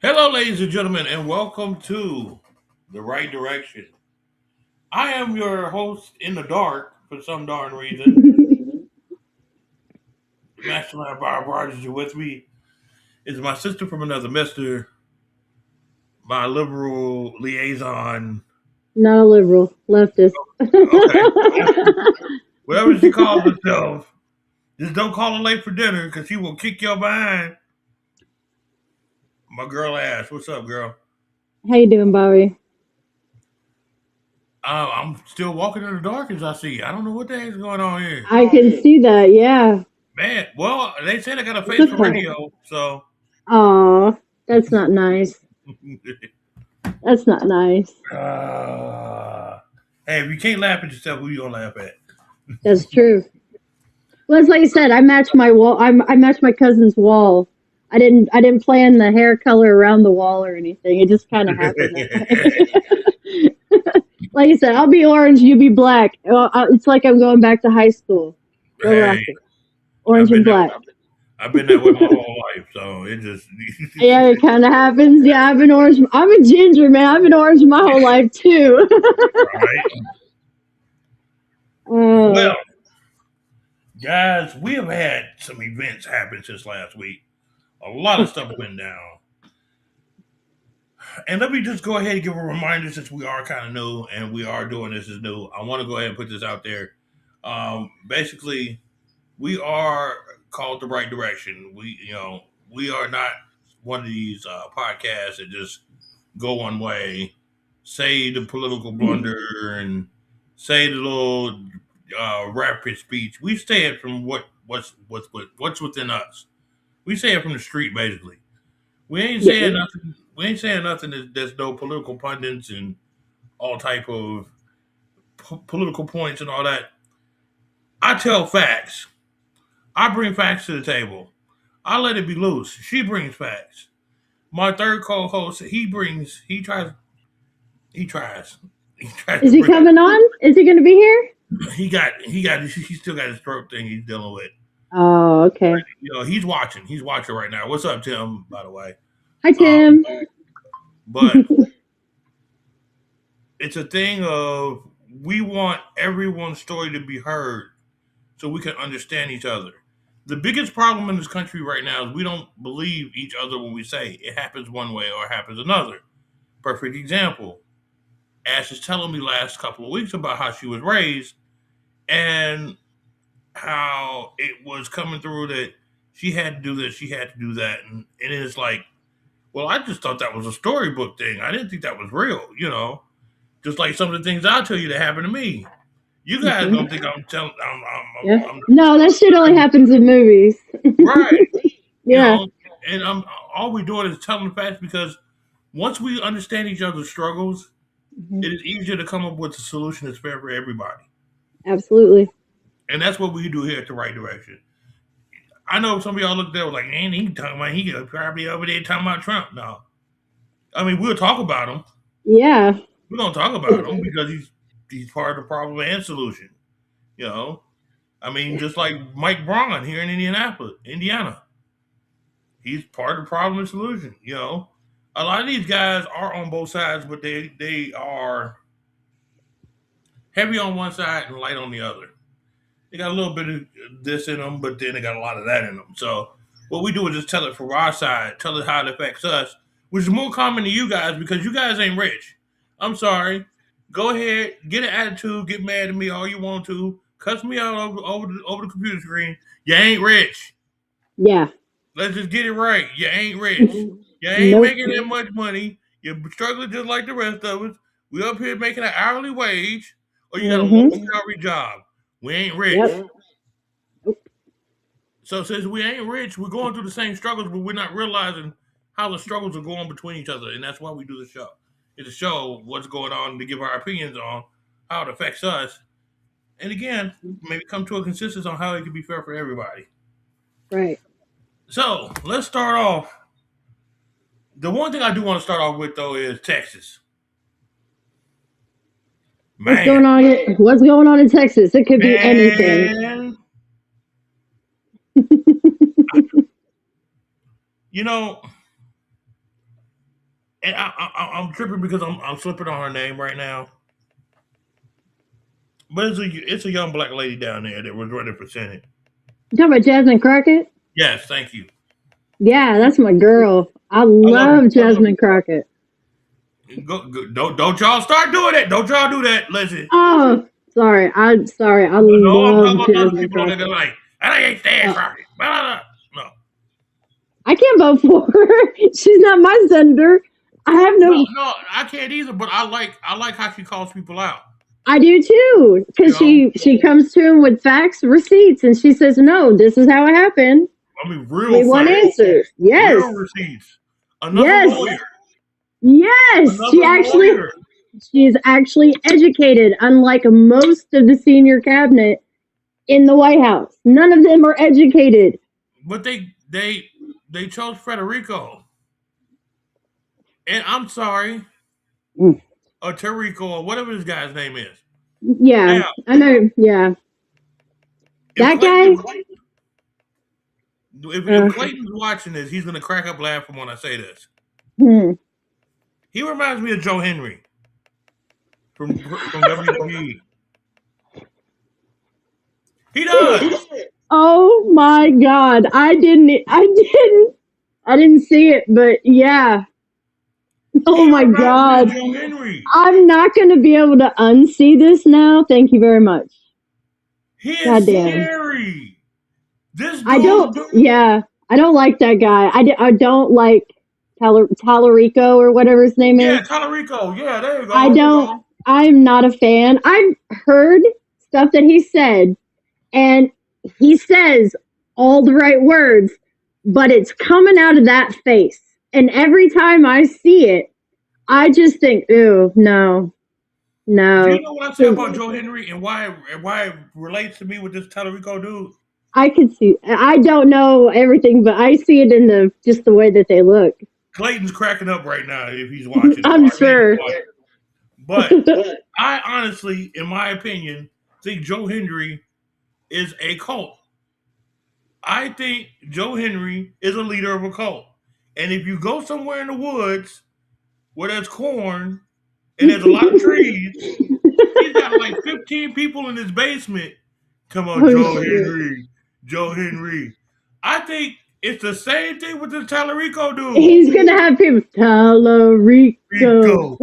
Hello, ladies and gentlemen, and welcome to The Right Direction. I am your host in the dark for some darn reason. Mastermind Bob Rogers are with me. Is my sister from another mister, my liberal liaison. Not a liberal, leftist. Okay, whatever she calls herself. Just don't call her late for dinner because she will kick your behind. My girl Ash, what's up, girl? How you doing, Bobby? I'm still walking in the dark as I see. I don't know what the heck's going on here. I can see that. Yeah, Man, well, they said I got a it's face for okay. radio, so. Aw, that's not nice. That's not nice. Hey, if you can't laugh at yourself, who you gonna laugh at? That's true. Well, it's like I said. I matched my wall. I matched my cousin's wall. I didn't plan the hair color around the wall or anything. It just kind of happened that way. Like I said, I'll be orange. You be black. It's like I'm going back to high school. Hey, Retroactive. I've Orange been and that. black. I've been that way my whole life, so it just. Yeah, it kind of happens. Yeah, I've been orange. I'm a ginger, man. I've been orange my whole life too. Right. uh, Well, guys, we have had some events happen since last week. A lot of stuff went down, and let me just go ahead and give a reminder since we are kind of new and we are doing this as new. I want to go ahead and put this out there. Basically, we are called the right direction. We are not one of these podcasts that just go one way, say the political blunder, and say the little rapid speech. We say it from what's within us. We say it from the street, basically. We ain't yeah, saying nothing. We ain't saying nothing that's no political pundits and all type of political points and all that. I tell facts. I bring facts to the table. I let it be loose. She brings facts. My third co-host, he tries, he tries is to he bring. coming on? Is he going to be here? He still got his throat thing he's dealing with. Oh, okay. He's watching right now. What's up, Tim? By the way, Hi, um, Tim. but it's a thing of we want everyone's story to be heard so we can understand each other. The biggest problem in this country right now is we don't believe each other when we say it happens one way or it happens another. Perfect example. Ash is telling me last couple of weeks about how she was raised and how it was coming through that she had to do this, she had to do that, and it's like, well, I just thought that was a storybook thing. I didn't think that was real, Just like some of the things I'll tell you that happened to me. You guys Mhm. don't think I'm telling, Yeah. I'm No, that shit only happens in movies. right, you Yeah. know, and I'm all we're doing is telling the facts because once we understand each other's struggles, Mhm. it is easier to come up with a solution that's fair for everybody. Absolutely. And that's what we do here at the right direction. I know some of y'all look there like, man, he talking about he probably over there talking about Trump. No, I mean we'll talk about him. Yeah. We're gonna talk about him because he's part of the problem and solution. You know, I mean, just like Mike Braun here in Indianapolis, Indiana, he's part of the problem and solution. A lot of these guys are on both sides, but they are heavy on one side and light on the other. They got a little bit of this in them, but then they got a lot of that in them. So what we do is just tell it from our side, tell it how it affects us, which is more common to you guys because you guys ain't rich. I'm sorry. Go ahead, get an attitude, get mad at me all you want to, cuss me out over the computer screen. You ain't rich. Yeah. Let's just get it right. You ain't rich. You ain't Nope. making that much money. You're struggling just like the rest of us. We up here making an hourly wage, or you got a low Mhm. salary job. We ain't rich. Yep. So since we ain't rich, we're going through the same struggles, but we're not realizing how the struggles are going between each other, and that's why we do the show. It's to show what's going on to give our opinions on how it affects us, and again, maybe come to a consensus on how it can be fair for everybody. Right. So let's start off. The one thing I do want to start off with though is Texas. What's Man, going on? What's going on in Texas? It could be anything. man, you know, And I'm tripping because I'm slipping on her name right now. But it's a young black lady down there that was running for Senate. You talking about Jasmine Crockett? Yes, thank you. Yeah, that's my girl. I love Jasmine Crockett. Don't y'all start doing it. Don't y'all do that. Listen. Oh, sorry. I'm sorry. I No, I'm love talking about those Jasmine people that Crockett. are like, I ain't stand Crockett. Blah, blah, blah. No. I can't vote for her. She's not my senator. I have no. No, I can't either. But I like how she calls people out. I do too, because she comes to him with facts, receipts, and she says, "No, this is how it happened." I mean, real. We want facts. answers. Yes. Real receipts. Another Yes. lawyer. Yes. Another She's actually educated, unlike most of the senior cabinet in the White House. None of them are educated. But they chose Federico. And I'm sorry. Or Tarico or whatever this guy's name is. Yeah. Now, I know. Yeah. That guy. If Clayton's watching this, he's gonna crack up laughing when I say this. He reminds me of Joe Henry from WPE. He does. Oh my God! I didn't see it, but yeah. Oh my God! Joe Henry. I'm not gonna be able to unsee this now. Thank you very much. He is scary. This dude, I don't like that guy. I don't like Tallarico or whatever his name is. Yeah, Tallarico. Yeah, there you go. I'm not a fan. I've heard stuff that he said, and he says all the right words, but it's coming out of that face. And every time I see it, I just think, ooh, no. Do you know what I say about Joe Henry and why it relates to me with this Tallarico dude? I can see. I don't know everything, but I see it in just the way that they look. Clayton's cracking up right now if he's watching. I'm sure. But I honestly, in my opinion, think Joe Henry is a cult. I think Joe Henry is a leader of a cult. And if you go somewhere in the woods where there's corn and there's a lot of trees, he's got like 15 people in his basement. Come on, Joe Henry. I think it's the same thing with this Tallarico dude. He's gonna have people Tallarico.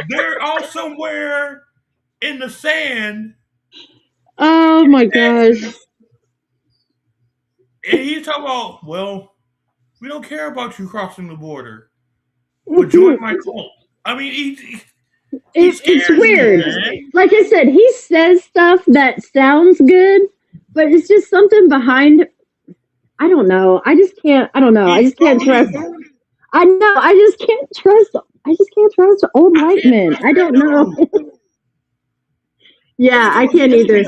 They're all somewhere in the sand. Oh my gosh. And he's talking about, well, we don't care about you crossing the border. But join my cult. I mean, it's weird. Like I said, he says stuff that sounds good, but it's just something behind. I don't know. I just can't. I don't know. I just can't trust. I know. I just can't trust. I just can't trust old white men. I don't know. Yeah, I can't either.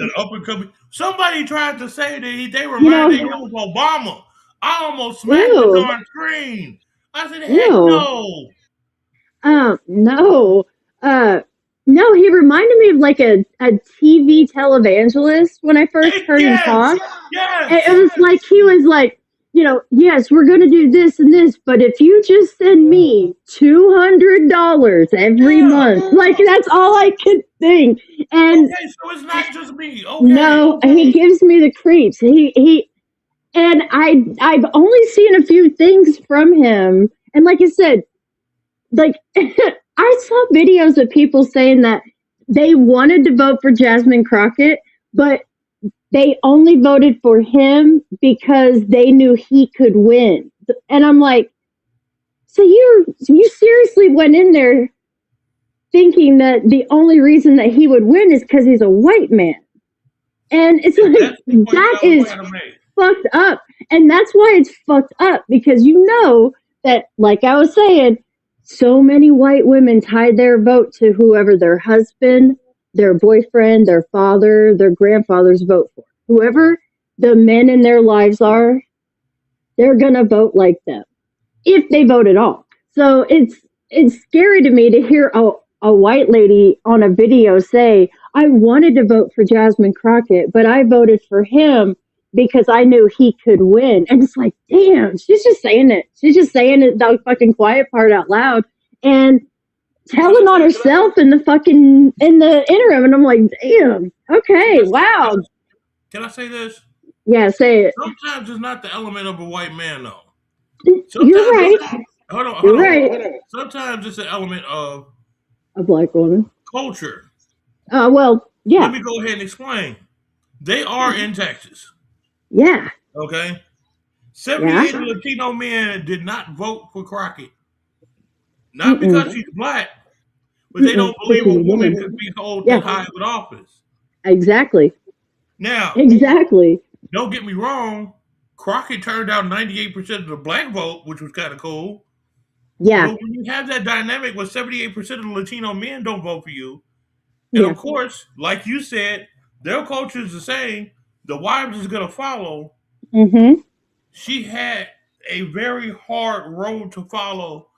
Somebody tried to say that they reminded him of Obama. I almost smacked the darn screen. I said, heck no. No. No, he reminded me of like a TV televangelist when I first heard him talk. Yes. It was like he was like, yes, we're going to do this and this, but if you just send me $200 every month, like that's all I could think. And okay, so it's not just me. Okay. No, he gives me the creeps. And I've only seen a few things from him, and like I said, like I saw videos of people saying that they wanted to vote for Jasmine Crockett, but they only voted for him because they knew he could win. And I'm like, so you seriously went in there thinking that the only reason that he would win is because he's a white man. And it's like, that is fucked up. And that's why it's fucked up, because that, like I was saying, so many white women tied their vote to whoever their husband, their boyfriend, their father, their grandfather's vote for. Whoever the men in their lives are, they're going to vote like them, if they vote at all. So it's scary to me to hear a white lady on a video say, I wanted to vote for Jasmine Crockett, but I voted for him because I knew he could win. And it's like, damn, she's just saying it. She's just saying it, the fucking quiet part out loud. And telling on herself in the interim. And I'm like, damn, okay, wow. Can I say this? Yeah, say it. Sometimes it's not the element of a white man, though. You're right. Hold on. You're right. Sometimes it's an element of a black woman culture. Well, yeah. Let me go ahead and explain. They are in Texas. Yeah. Okay. 78 Latino men did not vote for Crockett. Not because she's black, but they don't believe a woman could be held that high of an office. Exactly. Now, exactly. Don't get me wrong. Crockett turned out 98% of the black vote, which was kind of cool. Yeah. But when you have that dynamic where 78% of the Latino men don't vote for you, and of course, like you said, their culture is the same. The wives is going to follow. Mm-hmm. She had a very hard road to follow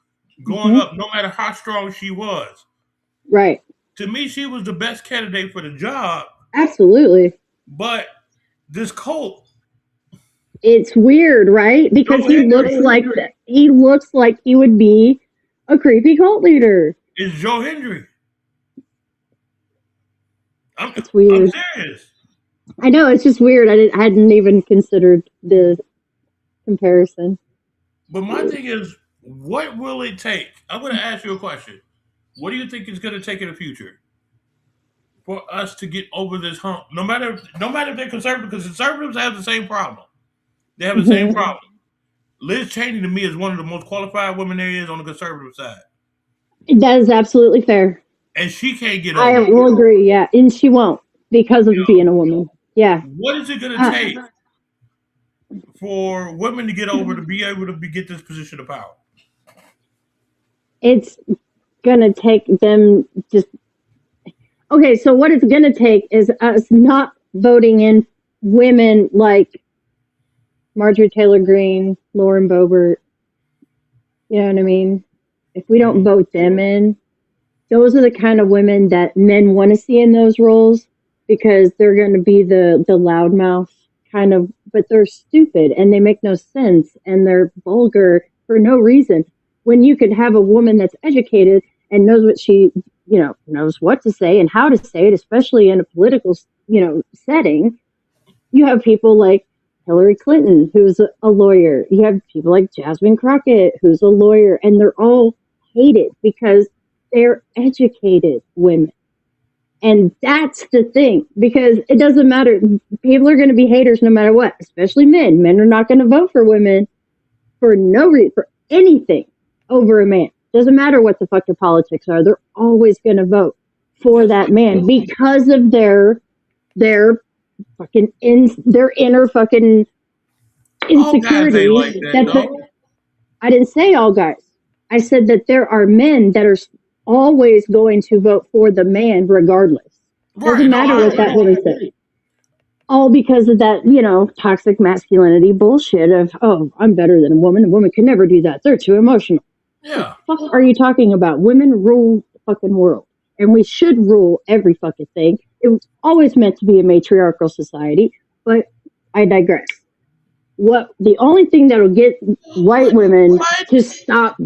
going up, no matter how strong she was. Right. To me, she was the best candidate for the job. Absolutely. But this cult, it's weird, right? Because he looks like he would be a creepy cult leader. It's Joe Hendry. It's weird. I'm serious. I know, it's just weird. I hadn't even considered the comparison. But my thing is, what will it take? I'm going to ask you a question. What do you think it's going to take in the future for us to get over this hump? No matter if they're conservative, because conservatives have the same problem. They have the same problem. Liz Cheney, to me, is one of the most qualified women there is on the conservative side. That is absolutely fair. And she can't get over I will agree, yeah. And she won't because of being a woman. Yeah. What is it going to take for women to get over to be able to get this position of power? It's going to take them just... Okay, so what it's going to take is us not voting in women like Marjorie Taylor Greene, Lauren Boebert. You know what I mean? If we don't vote them in, those are the kind of women that men want to see in those roles because they're going to be the loudmouth kind of, but they're stupid and they make no sense and they're vulgar for no reason. When you could have a woman that's educated and knows what she, knows what to say and how to say it, especially in a political, setting, you have people like Hillary Clinton, who's a lawyer. You have people like Jasmine Crockett, who's a lawyer, and they're all hated because they're educated women. And that's the thing, because it doesn't matter. People are going to be haters no matter what, especially men. Men are not going to vote for women for no reason, for anything over a man. Doesn't matter what the fuck their politics are. They're always going to vote for that man because of their fucking their inner fucking insecurity. Like that, I didn't say all guys. I said that there are men that are always going to vote for the man regardless. Doesn't matter what that woman says. All because of that, toxic masculinity bullshit of, oh, I'm better than a woman. A woman can never do that. They're too emotional. Yeah. What the fuck are you talking about? Women rule the fucking world. And we should rule every fucking thing. It was always meant to be a matriarchal society, but I digress. The only thing that'll get white women to stop,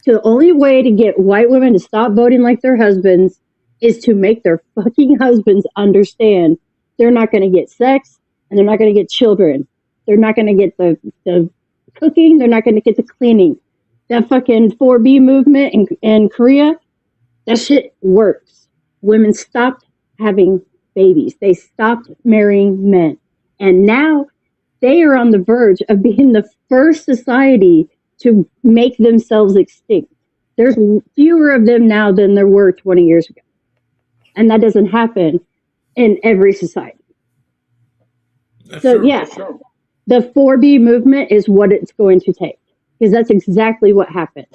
the only way to get white women to stop voting like their husbands is to make their fucking husbands understand they're not going to get sex and they're not going to get children. They're not going to get the cooking. They're not going to get the cleaning. That fucking 4B movement in Korea, that shit works. Women stopped having babies. They stopped marrying men. And now they are on the verge of being the first society to make themselves extinct. There's fewer of them now than there were 20 years ago. And that doesn't happen in every society. That's so, true. The 4B movement is what it's going to take. Because that's exactly what happened.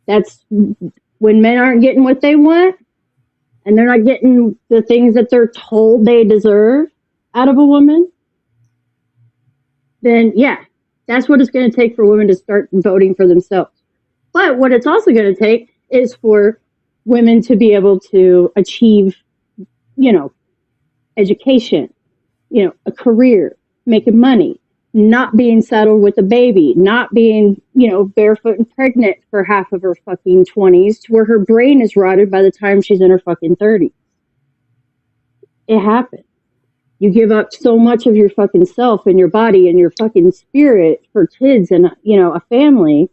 That's when men aren't getting what they want and they're not getting the things that they're told they deserve out of a woman, then that's what it's going to take for women to start voting for themselves. But what it's also going to take is for women to be able to achieve, education, a career, making money, not being settled with a baby, not being, barefoot and pregnant for half of her fucking 20s to where her brain is rotted by the time she's in her fucking 30s. It happens. You give up so much of your fucking self and your body and your fucking spirit for kids and, a family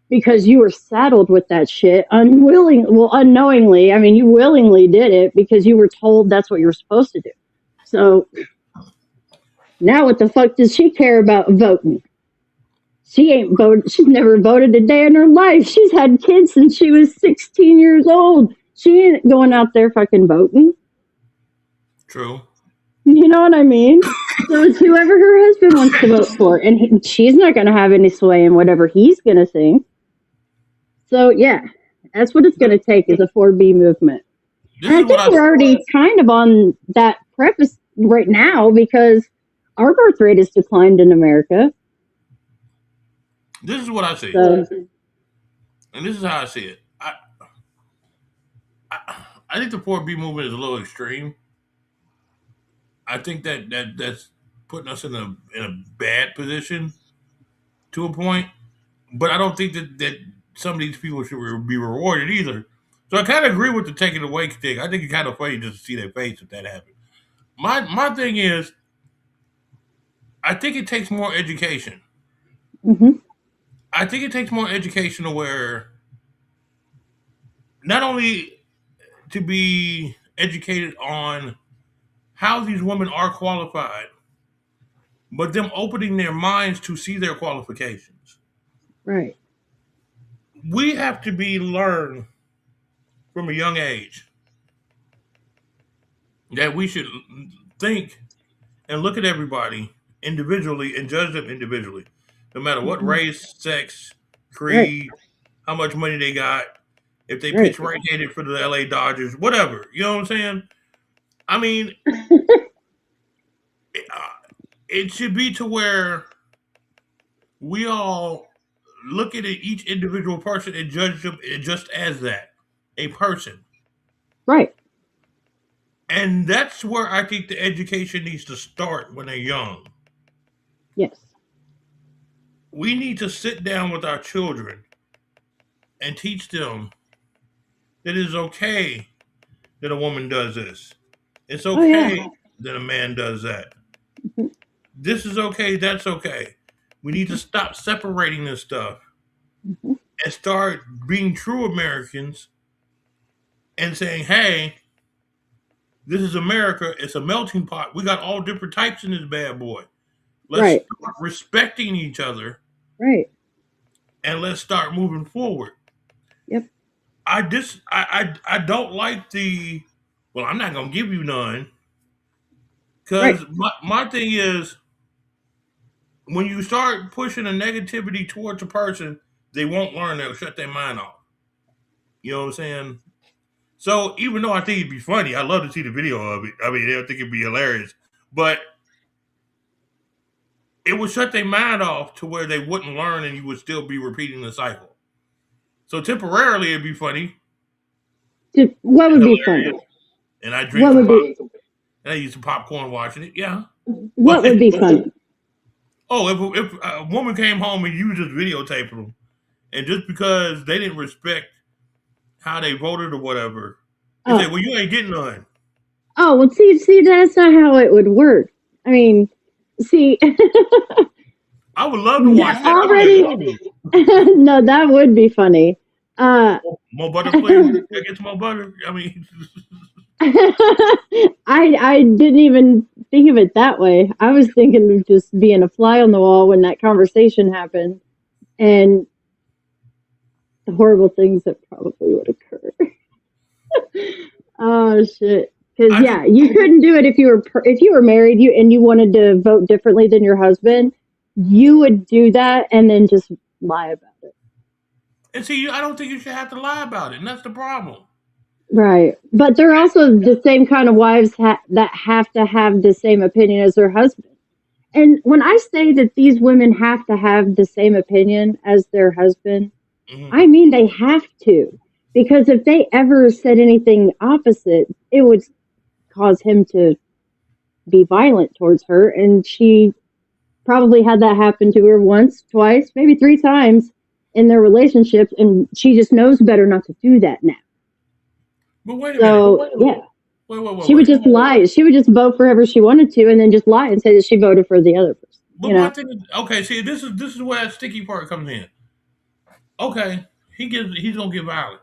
because you were saddled with that shit unknowingly. I mean, you willingly did it because you were told that's what you're supposed to do. So now what the fuck does she care about voting? She ain't voted. She's never voted a day in her life. She's had kids since she was 16 years old. She ain't going out there fucking voting. True. You know what I mean? So it's whoever her husband wants to vote for. And she's not going to have any sway in whatever he's going to think. So, yeah, that's what it's going to take is a 4B movement. And I think we're already kind of on that preface right now because our birth rate has declined in America. This is what I see. And this is how I see it. I think the 4B movement is a little extreme. I think that's putting us in a bad position to a point. But I don't think that some of these people should be rewarded either. So I kind of agree with the take it away thing. I think it's kind of funny just to see their face if that happens. My thing is, I think it takes more education. Mm-hmm. I think it takes more education to where not only to be educated on how these women are qualified, but them opening their minds to see their qualifications. Right. We have to be learned from a young age that we should think and look at everybody individually and judge them individually, no matter what race, sex, creed, how much money they got, if they pitch right-handed for the LA Dodgers, whatever. You know what I'm saying? I mean, it should be to where we all look at each individual person and judge them just as that, a person. Right. And that's where I think the education needs to start when they're young. Yes. We need to sit down with our children and teach them that it is okay that a woman does this. It's okay that a man does that. Mm-hmm. This is okay, that's okay. We need to stop separating this stuff and start being true Americans and saying, hey, this is America. It's a melting pot. We got all different types in this bad boy. Let's start respecting each other. Right. And let's start moving forward. Yep. I don't like well, I'm not going to give you none. Because my thing is, when you start pushing a negativity towards a person, they won't learn. They'll shut their mind off. You know what I'm saying? So even though I think it'd be funny, I love to see the video of it. I mean, I think it'd be hilarious. But it would shut their mind off to where they wouldn't learn and you would still be repeating the cycle. So temporarily it'd be funny. What would be funny? And I drink and I eat some popcorn watching it. Yeah. What would be funny? Oh, if a woman came home and you just videotaped them, and just because they didn't respect how they voted or whatever, they say, well, you ain't getting none. Oh, well, see, that's not how it would work. I mean, see. I would love to watch that. Already. No, that would be funny. More butter, please. Get some more butter. I mean. I didn't even think of it that way. I was thinking of just being a fly on the wall when that conversation happened and the horrible things that probably would occur. Oh shit. Because you couldn't do it if you were married and you wanted to vote differently than your husband. You would do that and then just lie about it. And see, I don't think you should have to lie about it, and that's the problem. Right. But they're also the same kind of wives that have to have the same opinion as their husband. And when I say that these women have to have the same opinion as their husband, I mean they have to. Because if they ever said anything opposite, it would cause him to be violent towards her, and she probably had that happen to her once, twice, maybe 3 times in their relationship, and she just knows better not to do that now. But wait a minute. So yeah, Wait. she would just lie. She would just vote for whoever she wanted to, and then just lie and say that she voted for the other person. But my thing is, okay, see, this is where that sticky part comes in. Okay, he's gonna get violent.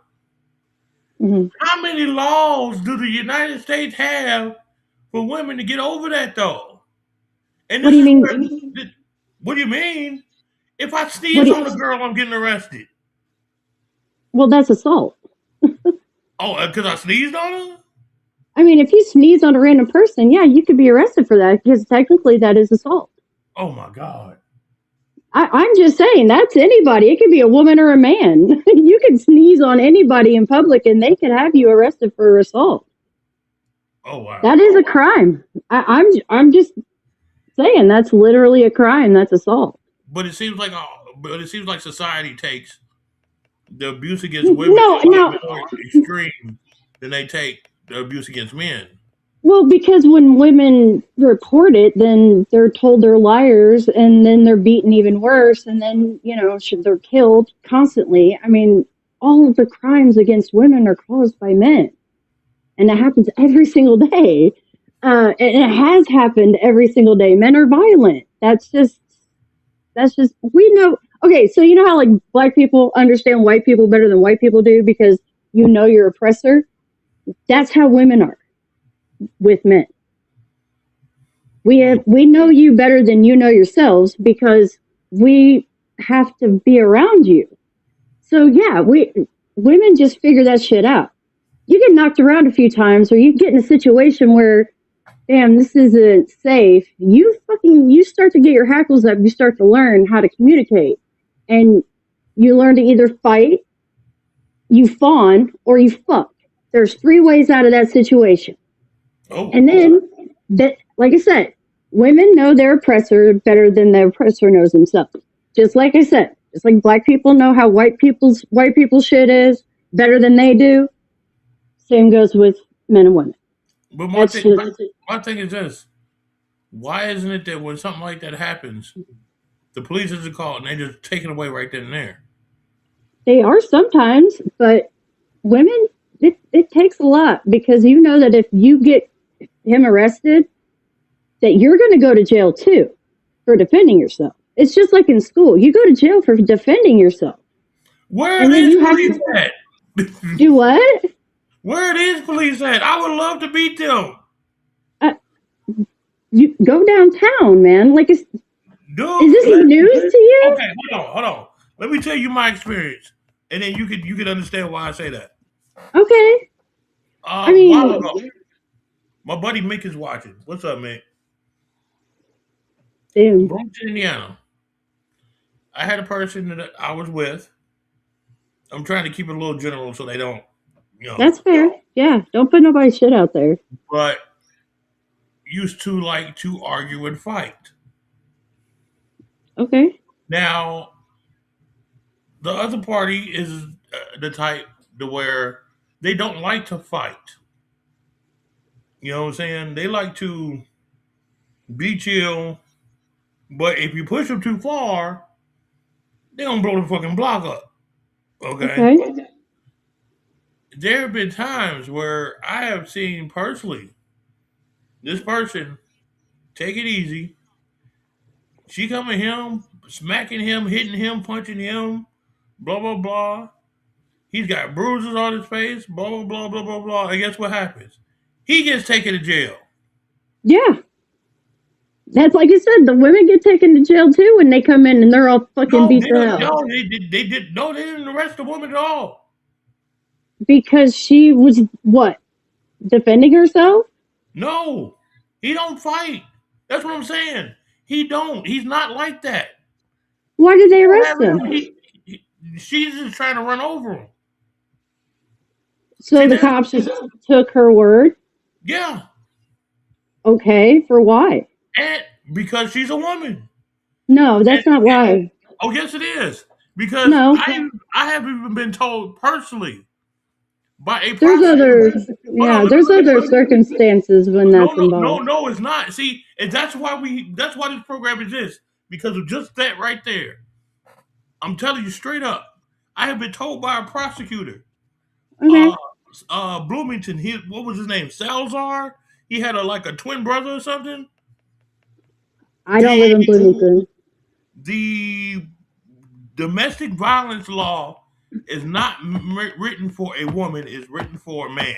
Mm-hmm. How many laws do the United States have for women to get over that though? And What do you mean? What do you mean? If I sneeze on a girl, I'm getting arrested. Well, that's assault. Oh, because I sneezed on her? I mean, if you sneeze on a random person, yeah, you could be arrested for that because technically that is assault. Oh my God. I'm just saying, that's anybody. It could be a woman or a man. You can sneeze on anybody in public and they could have you arrested for assault. Oh wow. That is a crime. I'm just saying that's literally a crime. That's assault. But it seems like society takes the abuse against women more extreme than they take the abuse against men. Well, because when women report it, then they're told they're liars, and then they're beaten even worse, and then, they're killed constantly. I mean, all of the crimes against women are caused by men. And it happens every single day. And it has happened every single day. Men are violent. That's just, we know. Okay, so you know how, like, black people understand white people better than white people do because you know your oppressor? That's how women are with men. We know you better than you know yourselves because we have to be around you. So yeah, women just figure that shit out. You get knocked around a few times, or you get in a situation where, damn, this isn't safe. You start to get your hackles up. You start to learn how to communicate, and you learn to either fight, you fawn, or you fuck. There's 3 ways out of that situation. Oh. And then, like I said, women know their oppressor better than the oppressor knows themselves. Just like I said, just like black people know how white people's shit is better than they do. Same goes with men and women. But my thing is this: why isn't it that when something like that happens, the police isn't called and they just take it away right then and there? They are sometimes, but women, it takes a lot because you know that if you get him arrested, that you're going to go to jail too for defending yourself. It's just like in school. You go to jail for defending yourself. Where is police at? Do what? Where is police at? I would love to beat them. You go downtown, man. Like, is this news to you? Okay, hold on. Let me tell you my experience, and then you could understand why I say that. Okay. I mean, my buddy Mick is watching. What's up, Mick? Damn. Bloomington, Indiana. I had a person that I was with. I'm trying to keep it a little general so they don't, That's fair. Yeah, don't put nobody's shit out there. But used to like to argue and fight. Okay. Now, the other party is the type to where they don't like to fight. You know what I'm saying? They like to be chill, but if you push them too far, they're going to blow the fucking block up. Okay? There have been times where I have seen personally this person take it easy. She coming him, smacking him, hitting him, punching him, blah, blah, blah. He's got bruises on his face, blah, blah, blah, blah, blah, blah. And guess what happens? He gets taken to jail. Yeah. That's like you said, the women get taken to jail too when they come in and they're all fucking beat up. No, they didn't arrest the woman at all. Because she was what? Defending herself? No. He don't fight. That's what I'm saying. He don't. He's not like that. Why did they arrest him? She's just trying to run over him. So the cops just took her word? Yeah. Okay, for why? And because she's a woman. No, that's not why. Oh, yes, it is. Because I have even been told personally by a prosecutor. There's other circumstances when that's involved. No, it's not. See, and that's why this program exists. because of just that right there. I'm telling you straight up. I have been told by a prosecutor, Okay. uh, Bloomington. What was his name? Salazar. He had a twin brother or something. I don't live in The Bloomington. the domestic violence law is not written for a woman; it's written for a man.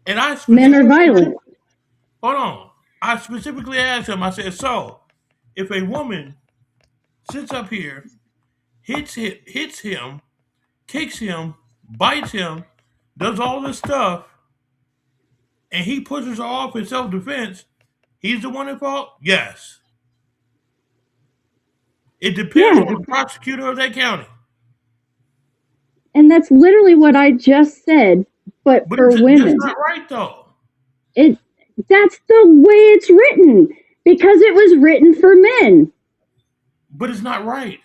And I Men are specifically violent. hold on. I specifically asked him. I said, "So, if a woman sits up here, hits him, kicks him, bites him, does all this stuff, and he pushes her off in self defense, he's the one at fault? Yes. It depends on Yeah. the prosecutor of that county. And that's literally what I just said, but But for that's women. not right, though. It that's the way it's written because it was written for men. But it's not right.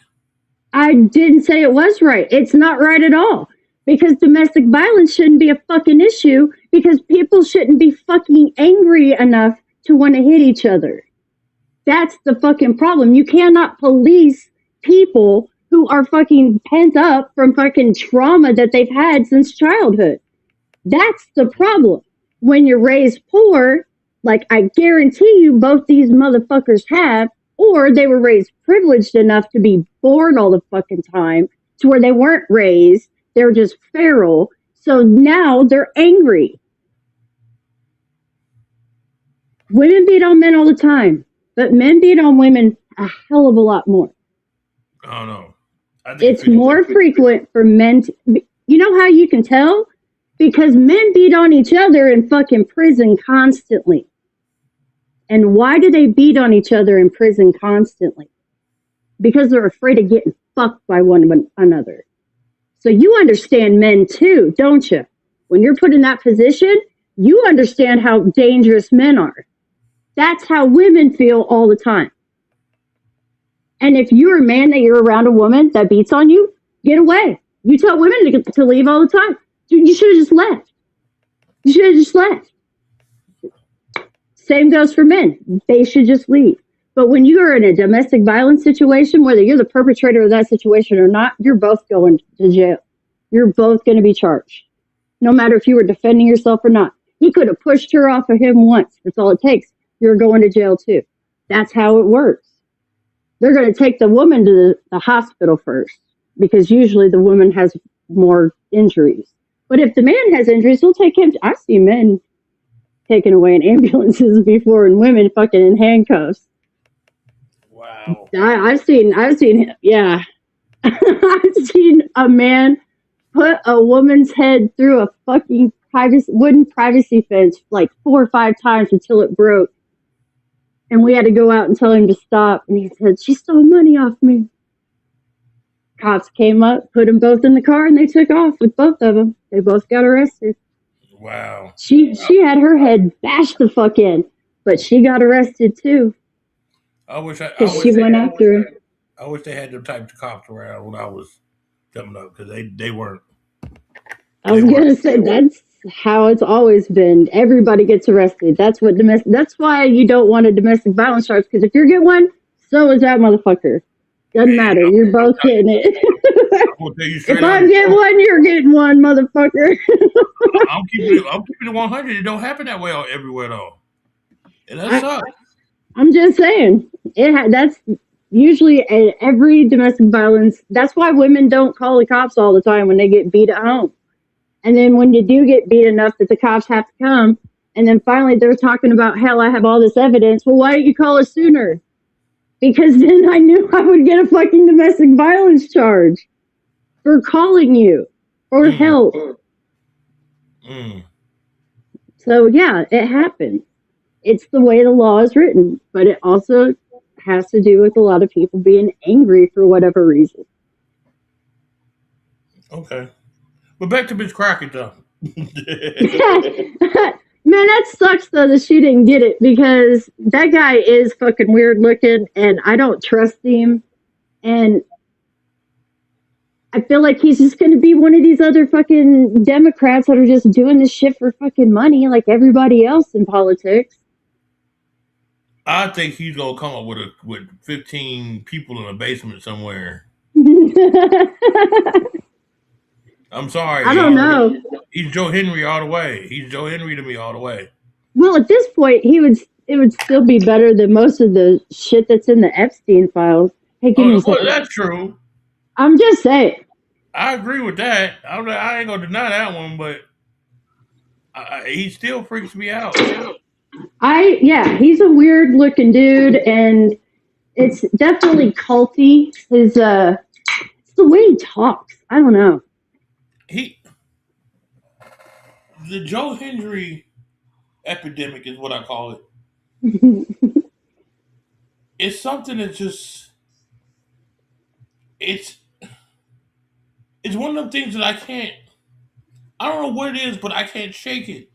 I didn't say it was right. It's not right at all. Because domestic violence shouldn't be a fucking issue because people shouldn't be fucking angry enough to want to hit each other. That's the fucking problem. You cannot police people who are fucking pent up from fucking trauma that they've had since childhood. That's the problem. When you're raised poor, like I guarantee you both these motherfuckers have, or they were raised privileged enough to be born all the fucking time to where they weren't raised, they're just feral. So now they're angry. Women beat on men all the time, but men beat on women a hell of a lot more. I don't know. I think It's more frequent for men. You know how you can tell? Because men beat on each other in fucking prison constantly. And why do they beat on each other in prison constantly? Because they're afraid of getting fucked by one another. So you understand men too, don't you? When you're put in that position, you understand how dangerous men are. That's how women feel all the time. And if you're a man that you're around a woman that beats on you, get away. You tell women to leave all the time. You should have just left. You should have just left. Same goes for men. They should just leave. But when you are in a domestic violence situation, whether you're the perpetrator of that situation or not, you're both going to jail. You're both going to be charged. No matter if you were defending yourself or not. He could have pushed her off of him once. That's all it takes. You're going to jail too. That's how it works. They're going to take the woman to the hospital first because usually the woman has more injuries. But if the man has injuries, they'll take him. I've seen men taken away in ambulances before and women fucking in handcuffs. Wow. I've seen, yeah. I've seen a man put a woman's head through a fucking wooden privacy fence like 4 or 5 times until it broke. And we had to go out and tell him to stop. And he said, "She stole money off me." Cops came up, put them both in the car, and they took off with both of them. They both got arrested. Wow. She had her head bashed the fuck in, but she got arrested too. I wish she went after him. I wish they had them type of cops around when I was coming up because they weren't. I was gonna say that's how it's always been. Everybody gets arrested. That's what That's why you don't want a domestic violence charge because if you get one, so is that motherfucker. Doesn't matter. You're both getting it. If I get one, you're getting one, motherfucker. I'm keeping it 100. It don't happen that way everywhere though, and that sucks. I'm just saying that's usually every domestic violence. That's why women don't call the cops all the time when they get beat at home. And then when you do get beat enough that the cops have to come, and then finally they're talking about, hell, I have all this evidence. Well, why didn't you call us sooner? Because then I knew I would get a fucking domestic violence charge for calling you for help. So, yeah, it happened. It's the way the law is written, but it also has to do with a lot of people being angry for whatever reason. Okay. But back to Miss Crockett, though. Man, that sucks, though, that she didn't get it, because that guy is fucking weird looking, and I don't trust him, and I feel like he's just going to be one of these other fucking Democrats that are just doing this shit for fucking money, like everybody else in politics. I think he's gonna come up with 15 people in a basement somewhere. I'm I sorry, don't know. he's Joe Henry all the way. He's Joe Henry to me all the way. Well, at this point, it would still be better than most of the shit that's in the Epstein files. Hey, give me a Well, second. that's true. I'm just saying. I agree with that. I ain't gonna deny that one, but he still freaks me out. Yeah, he's a weird looking dude, and it's definitely culty. It's the way he talks. I don't know. The Joe Henry epidemic is what I call it. It's something that just it's it's one of them things that I can't. I don't know what it is, but I can't shake it.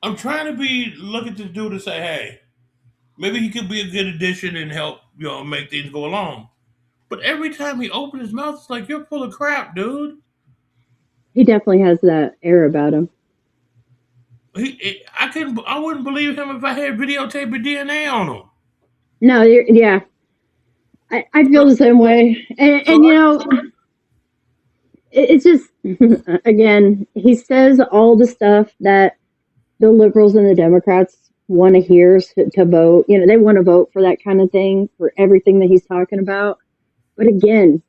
I'm trying to look at this dude and say, hey, maybe he could be a good addition and help make things go along. But every time he opens his mouth, it's like you're full of crap, dude. He definitely has that air about him. I wouldn't believe him if I had videotape of DNA on him. No, yeah, I feel the same way, and you know, it's just again, he says all the stuff that the liberals and the Democrats want to hear to vote. You know, they want to vote for that kind of thing for everything that he's talking about. But again,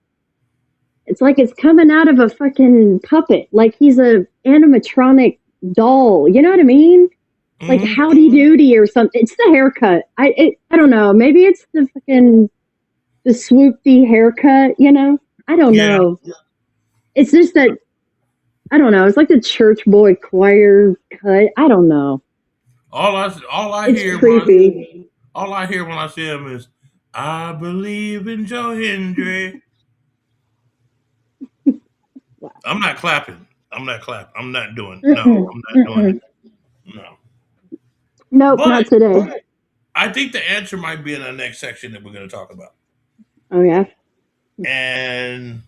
it's like it's coming out of a fucking puppet, like he's a animatronic doll. You know what I mean? Like Howdy Doody or something. It's the haircut. I don't know. Maybe it's the fucking the swoopy haircut. You know? I don't know. It's just that I don't know. It's like the church boy choir cut. I don't know. All I It's hear creepy. all I hear when I see him is I believe in Joe Hendry. Wow. I'm not clapping. I'm not clapping. I'm not doing. No, I'm not doing it. No. Nope, But not today. I think the answer might be in the next section that we're going to talk about. Oh yeah. And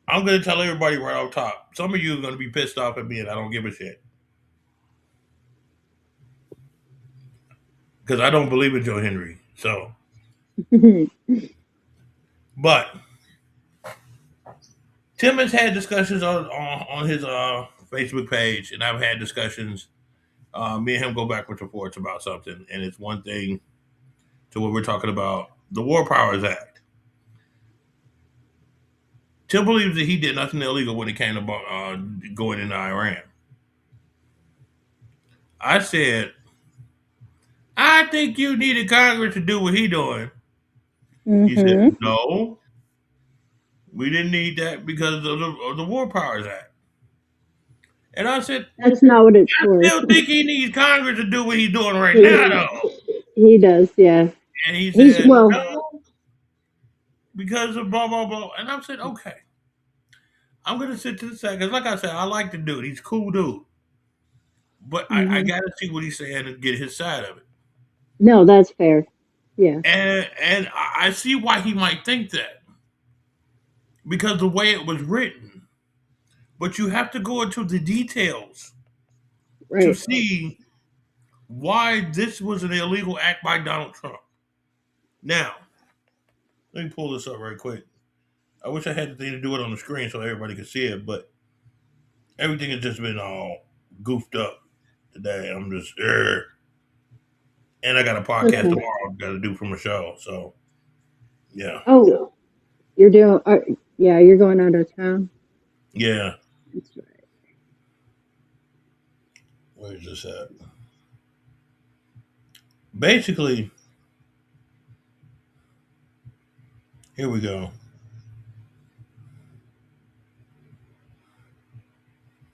I'm going to tell everybody right off top. Some of you are going to be pissed off at me, and I don't give a shit because I don't believe in Joe Henry. So, but Tim has had discussions on his Facebook page, and I've had discussions. Me and him go backwards and forwards about something, and it's one thing to what we're talking about the War Powers Act. Tim believes that he did nothing illegal when it came to going into Iran. I said, I think you needed Congress to do what he doing. He said, no, we didn't need that because of the War Powers Act. And I said, that's not what it's for. I still think he needs Congress to do what he's doing right now, though. He does, yeah. And he said, no, because of blah, blah, blah. And I said, okay. I'm going to sit to the side. Because like I said, I like the dude. He's a cool dude. But I got to see what he's saying and get his side of it. No, that's fair. Yeah. And I see why he might think that. Because the way it was written. But you have to go into the details to see why this was an illegal act by Donald Trump. Now, let me pull this up right quick. I wish I had the thing to do it on the screen so everybody could see it, but everything has just been all goofed up today. I'm just, and I got a podcast tomorrow I've got to do from a show, so yeah. Oh, you're doing, yeah, you're going out of town? Yeah. That's right. Where's this at? Basically, here we go.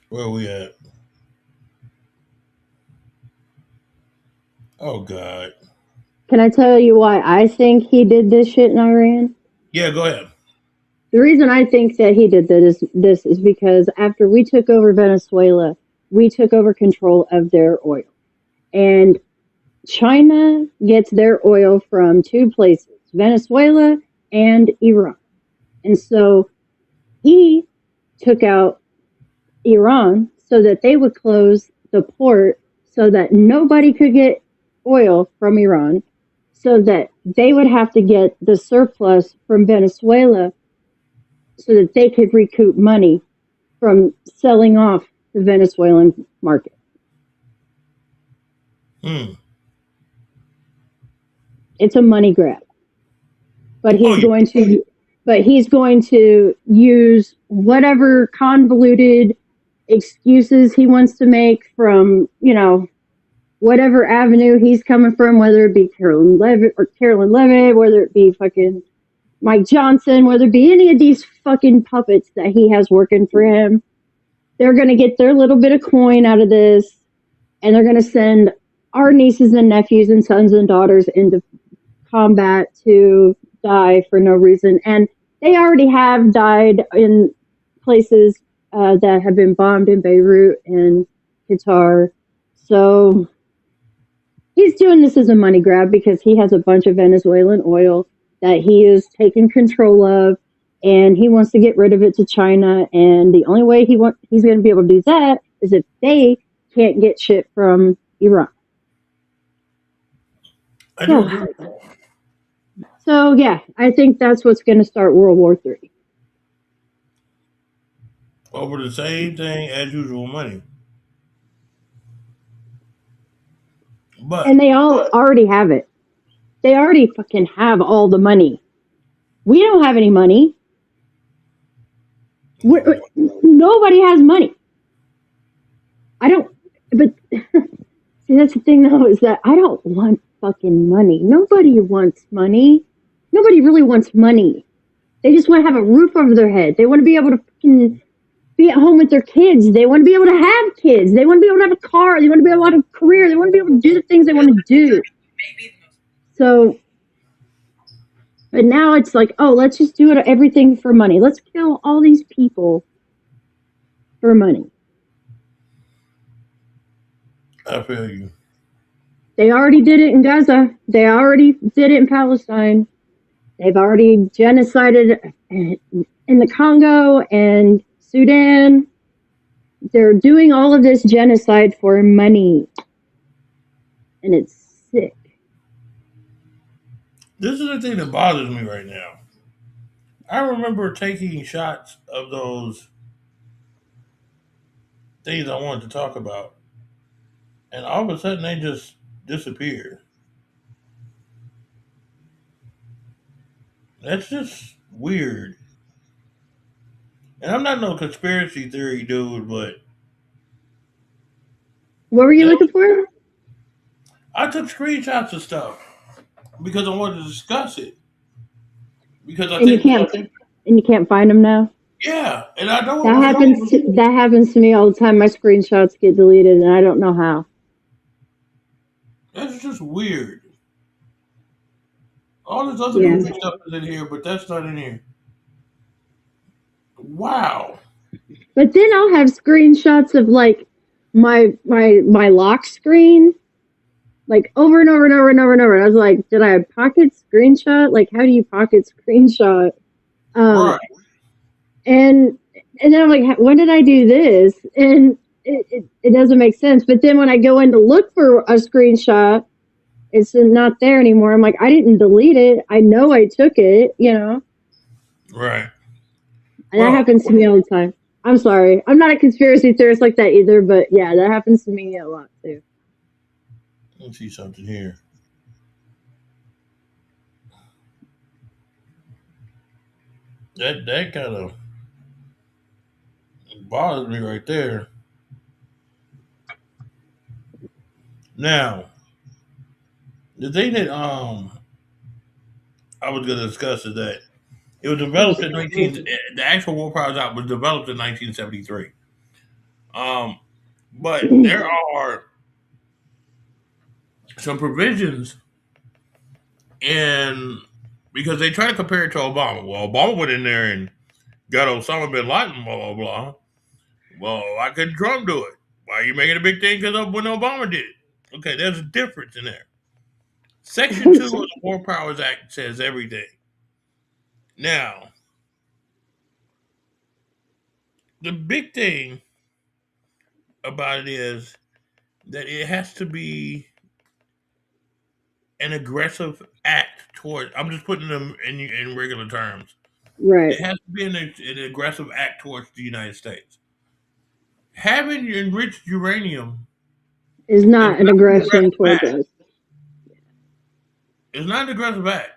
Where are we at? Oh, God. Can I tell you why I think he did this shit in Iran? Yeah, go ahead. The reason I think that he did this is because after we took over Venezuela, we took over control of their oil. And China gets their oil from two places, Venezuela and Iran. And so he took out Iran so that they would close the port so that nobody could get oil from Iran, so that they would have to get the surplus from Venezuela so that they could recoup money from selling off the Venezuelan market. Hmm. It's a money grab. But Oh, he's going to use whatever convoluted excuses he wants to make from, whatever avenue he's coming from, whether it be Carolyn Levitt, whether it be fucking Mike Johnson, whether it be any of these fucking puppets that he has working for him. They're going to get their little bit of coin out of this, and they're going to send our nieces and nephews and sons and daughters into combat to die for no reason. And they already have died in places that have been bombed in Beirut and Qatar. So he's doing this as a money grab because he has a bunch of Venezuelan oil that he is taking control of, and he wants to get rid of it to China. And the only way he's going to be able to do that is if they can't get shit from Iran. I do agree. So yeah, I think that's what's going to start World War III. Over the same thing as usual, money. But And they all already have it. They already fucking have all the money. We don't have any money. Nobody has money. I don't. But see, that's the thing though, is that I don't want fucking money. Nobody wants money. Nobody really wants money. They just want to have a roof over their head. They want to be able to fucking be at home with their kids. They want to be able to have kids. They want to be able to have a car. They want to be able to have a career. They want to be able to do the things they want to do. So, but now it's like, oh, let's just do everything for money. Let's kill all these people for money. I feel you. They already did it in Gaza. They already did it in Palestine. They've already genocided in the Congo and Sudan. They're doing all of this genocide for money. And it's sick. This is the thing that bothers me right now. I remember taking shots of those things I wanted to talk about, and all of a sudden they just disappeared. That's just weird. And I'm not no conspiracy theory dude, but What were you you know, looking for? I took screenshots of stuff because I wanted to discuss it. Because I And you think, can't find them now. yeah, and I know it That was happens. wrong. That happens to me all the time. My screenshots get deleted, and I don't know how. That's just weird. All this other Yeah. goofy stuff is in here, but that's not in here. Wow. But then I'll have screenshots of like my lock screen, like over and over and over and over and over. And I was like, did I pocket screenshot? Like, how do you pocket screenshot? Right. And and then I'm like, when did I do this? And it doesn't make sense. But then when I go in to look for a screenshot, it's not there anymore. I'm like, I didn't delete it. I know I took it, Right. And that Well, happens to me all the time. I'm sorry. I'm not a conspiracy theorist like that either, but yeah, that happens to me a lot too. let's see something here. That kind of bothers me right there. Now, the thing that I was going to discuss is that it was developed in 19. The actual War Powers Out was developed in 1973. Um, but there are some provisions in because they try to compare it to Obama. Well, Obama went in there and got Osama bin Laden, blah blah blah. Well, why couldn't Trump do it? Why are you making a big thing because of when Obama did it? Okay, there's a difference in there. Section 2 of the War Powers Act says everything. Now, the big thing about it is that it has to be an aggressive act toward. I'm just putting them in regular terms. Right. It has to be an aggressive act towards the United States. Having enriched uranium Is is not an not an aggression aggressive towards act. us. It's not an aggressive act.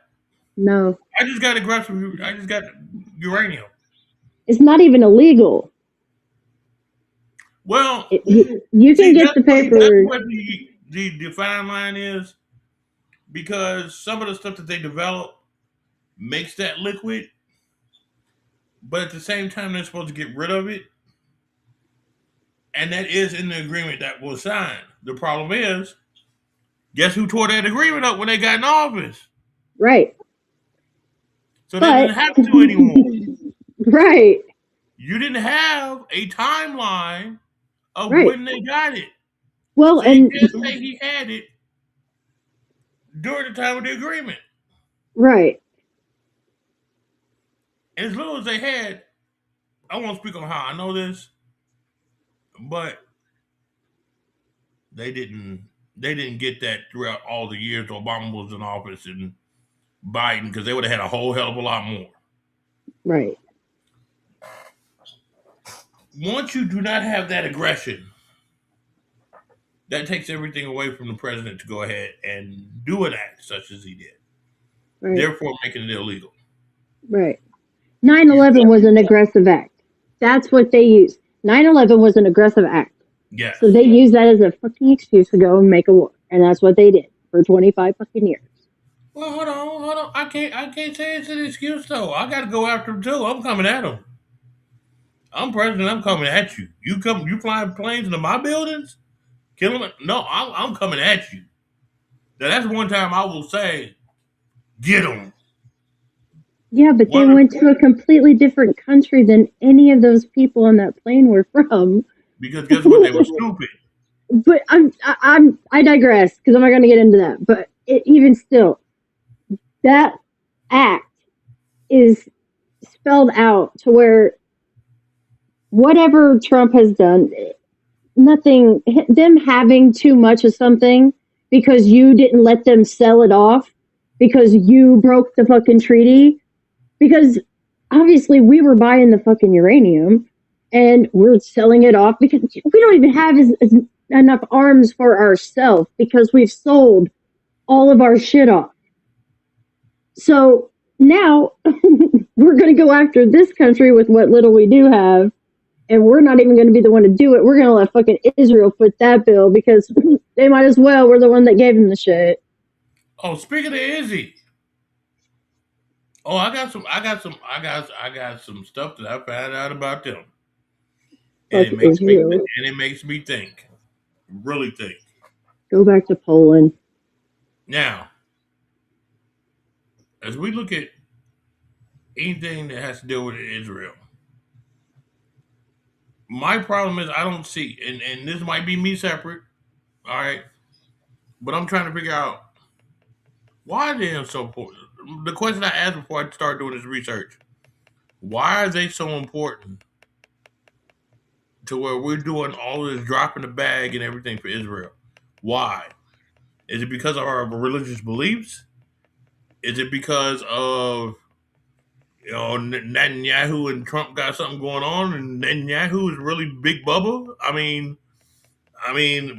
No. I just got aggressive. I just got uranium. It's not even illegal. Well, You see, can get the that's paper. what the fine line is, because some of the stuff that they develop makes that liquid, but at the same time they're supposed to get rid of it, and that is in the agreement that was signed. The problem is, guess who tore that agreement up when they got in office? Right. So they But didn't have to anymore. right. You didn't have a timeline of Right. when they got it. Well, So you and can't say he had it during the time of the agreement. right. As little as they had, I won't speak on how I know this, but they didn't get that throughout all the years Obama was in office and Biden, because they would have had a whole hell of a lot more. Right. Once you do not have that aggression, that takes everything away from the president to go ahead and do an act such as he did, Right. therefore making it illegal. Right. 9/11 was an aggressive act. That's what they used. 9/11 was an aggressive act. Yes. So they used that as a fucking excuse to go and make a war. And that's what they did for 25 fucking years. Well, hold on. I can't say it's an excuse though. I got to go after him too. I'm coming at him. I'm president. I'm coming at you. You flying planes into my buildings, killing it? No, I'm coming at you. Now, that's one time I will say, get them. Yeah, but they went to a completely different country than any of those people on that plane were from. Because guess what? They were stupid. But I digress because I'm not going to get into that. But even still, that act is spelled out to where whatever Trump has done, nothing, them having too much of something because you didn't let them sell it off because you broke the fucking treaty. Because obviously we were buying the fucking uranium and we're selling it off because we don't even have enough arms for ourselves because we've sold all of our shit off. So now we're going to go after this country with what little we do have, and we're not even going to be the one to do it. We're going to let fucking Israel foot that bill because they might as well. We're the one that gave them the shit. Oh, speaking of Izzy. Oh, I got some stuff that I found out about them. And it makes me think. Really think. Go back to Poland. Now, as we look at anything that has to do with Israel, my problem is I don't see, and this might be me separate, all right, but I'm trying to figure out why are they so important. The question I asked before I started doing this research, why are they so important to where we're doing all this dropping the bag and everything for Israel? Why? Is it because of our religious beliefs? Is it because of Netanyahu and Trump got something going on, and Netanyahu is really big bubba? I mean, I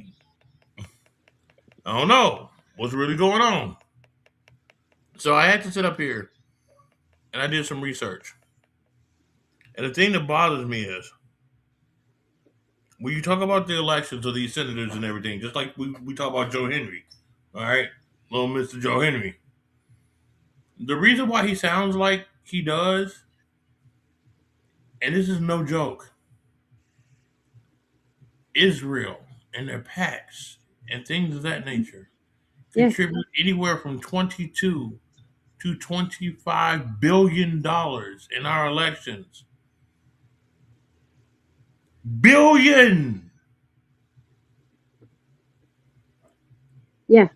don't know what's really going on. So I had to sit up here and I did some research. And the thing that bothers me is when you talk about the elections of these senators and everything, just like we talk about Joe Henry, all right, little Mr. Joe Henry. The reason why he sounds like he does, and this is no joke, Israel and their PACs and things of that nature contribute anywhere from 22 to $25 billion in our elections. Billion. Yeah.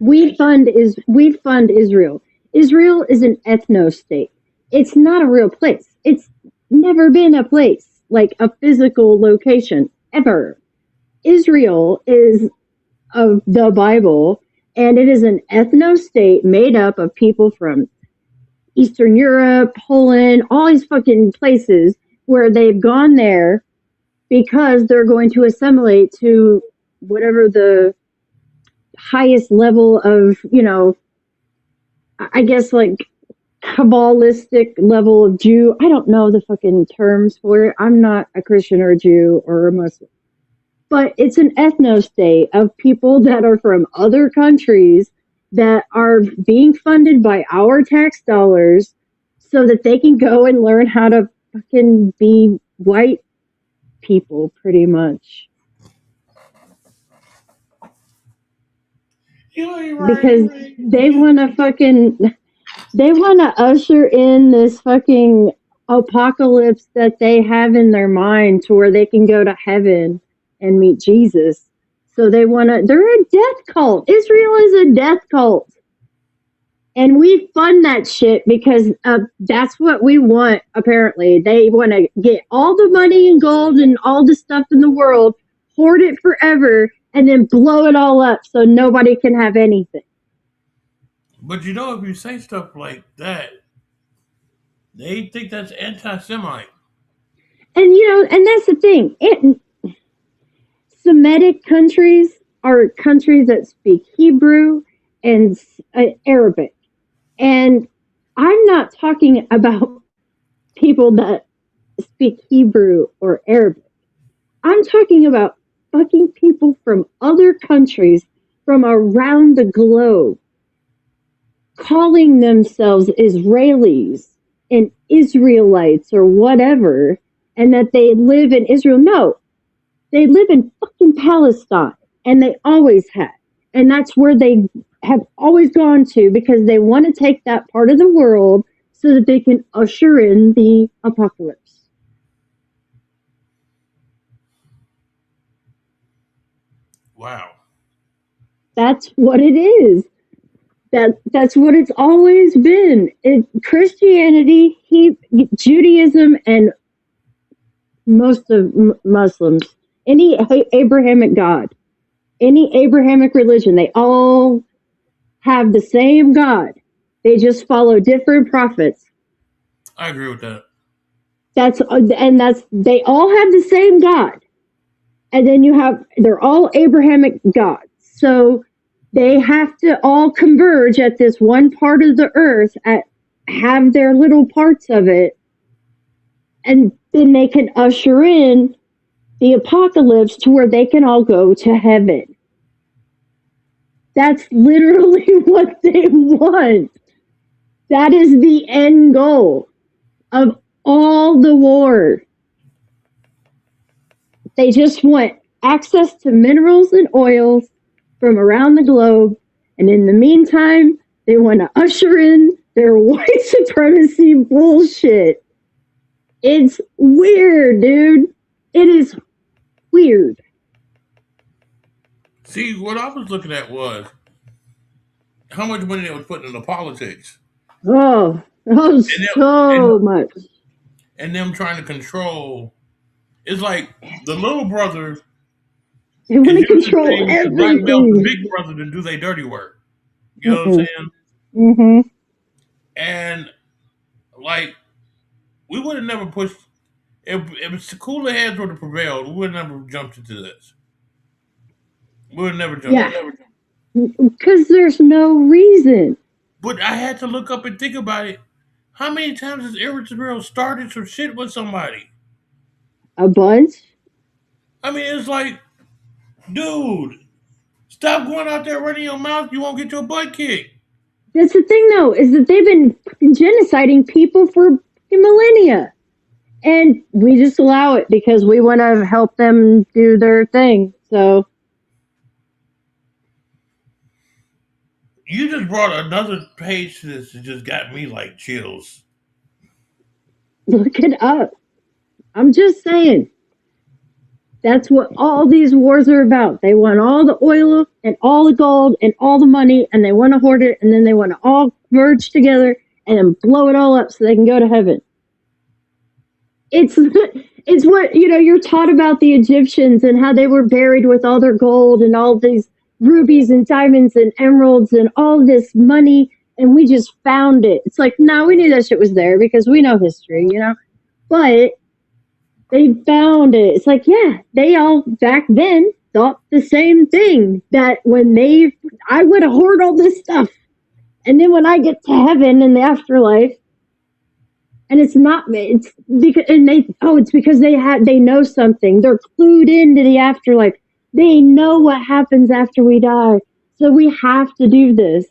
We fund Israel. Israel is an ethno state. It's not a real place. It's never been a place, like a physical location, ever. Israel is of the Bible, and it is an ethno state made up of people from Eastern Europe, Poland, all these fucking places where they've gone there because they're going to assimilate to whatever the highest level of, I guess like Kabbalistic level of Jew. I don't know the fucking terms for it. I'm not a Christian or a Jew or a Muslim. But it's an ethno state of people that are from other countries that are being funded by our tax dollars so that they can go and learn how to fucking be white people, pretty much. Because they want to usher in this fucking apocalypse that they have in their mind to where they can go to heaven and meet Jesus. So they're a death cult. Israel is a death cult. And we fund that shit because that's what we want, apparently. They want to get all the money and gold and all the stuff in the world, hoard it forever, and then blow it all up so nobody can have anything. But if you say stuff like that, they think that's anti-Semite. And, and that's the thing. Semitic countries are countries that speak Hebrew and Arabic. And I'm not talking about people that speak Hebrew or Arabic. I'm talking about fucking people from other countries from around the globe calling themselves Israelis and Israelites or whatever, and that they live in Israel. No, they live in fucking Palestine, and they always have. And that's where they have always gone to because they want to take that part of the world so that they can usher in the apocalypse. Wow. That's what it is. That's what it's always been. Christianity, Judaism, and most of Muslims, any Abrahamic God, any Abrahamic religion, they all have the same God. They just follow different prophets. I agree with that. They all have the same God. And then they're all Abrahamic gods. So they have to all converge at this one part of the earth, have their little parts of it, and then they can usher in the apocalypse to where they can all go to heaven. That's literally what they want. That is the end goal of all the war. They just want access to minerals and oils from around the globe, and in the meantime, they want to usher in their white supremacy bullshit. It's weird, dude. It is weird. See, what I was looking at was how much money they was putting into politics. So much. And them trying to control. It's like the little brother. They want to control everything. The big brother to do their dirty work. You know what I'm saying? Mm-hmm. And like, we would have never pushed. If the cooler heads would have prevailed, we would have never jumped into this. We would have never jumped into it. Because there's no reason. But I had to look up and think about it. How many times has Israel started some shit with somebody? A bunch. I mean, it's like, dude, stop going out there running your mouth. You won't get your butt kicked. That's the thing, though, is that they've been genociding people for millennia. And we just allow it because we want to help them do their thing. So. You just brought another page to this that just got me like chills. Look it up. I'm just saying. That's what all these wars are about. They want all the oil and all the gold and all the money, and they want to hoard it, and then they want to all merge together and then blow it all up so they can go to heaven. It's what, you're taught about the Egyptians and how they were buried with all their gold and all these rubies and diamonds and emeralds and all this money, and we just found it. It's like, no, we knew that shit was there because we know history, you know? But they found it. It's like, yeah, they all back then thought the same thing, that I would hoard all this stuff. And then when I get to heaven in the afterlife, and it's because they know something. They're clued into the afterlife. They know what happens after we die. So we have to do this.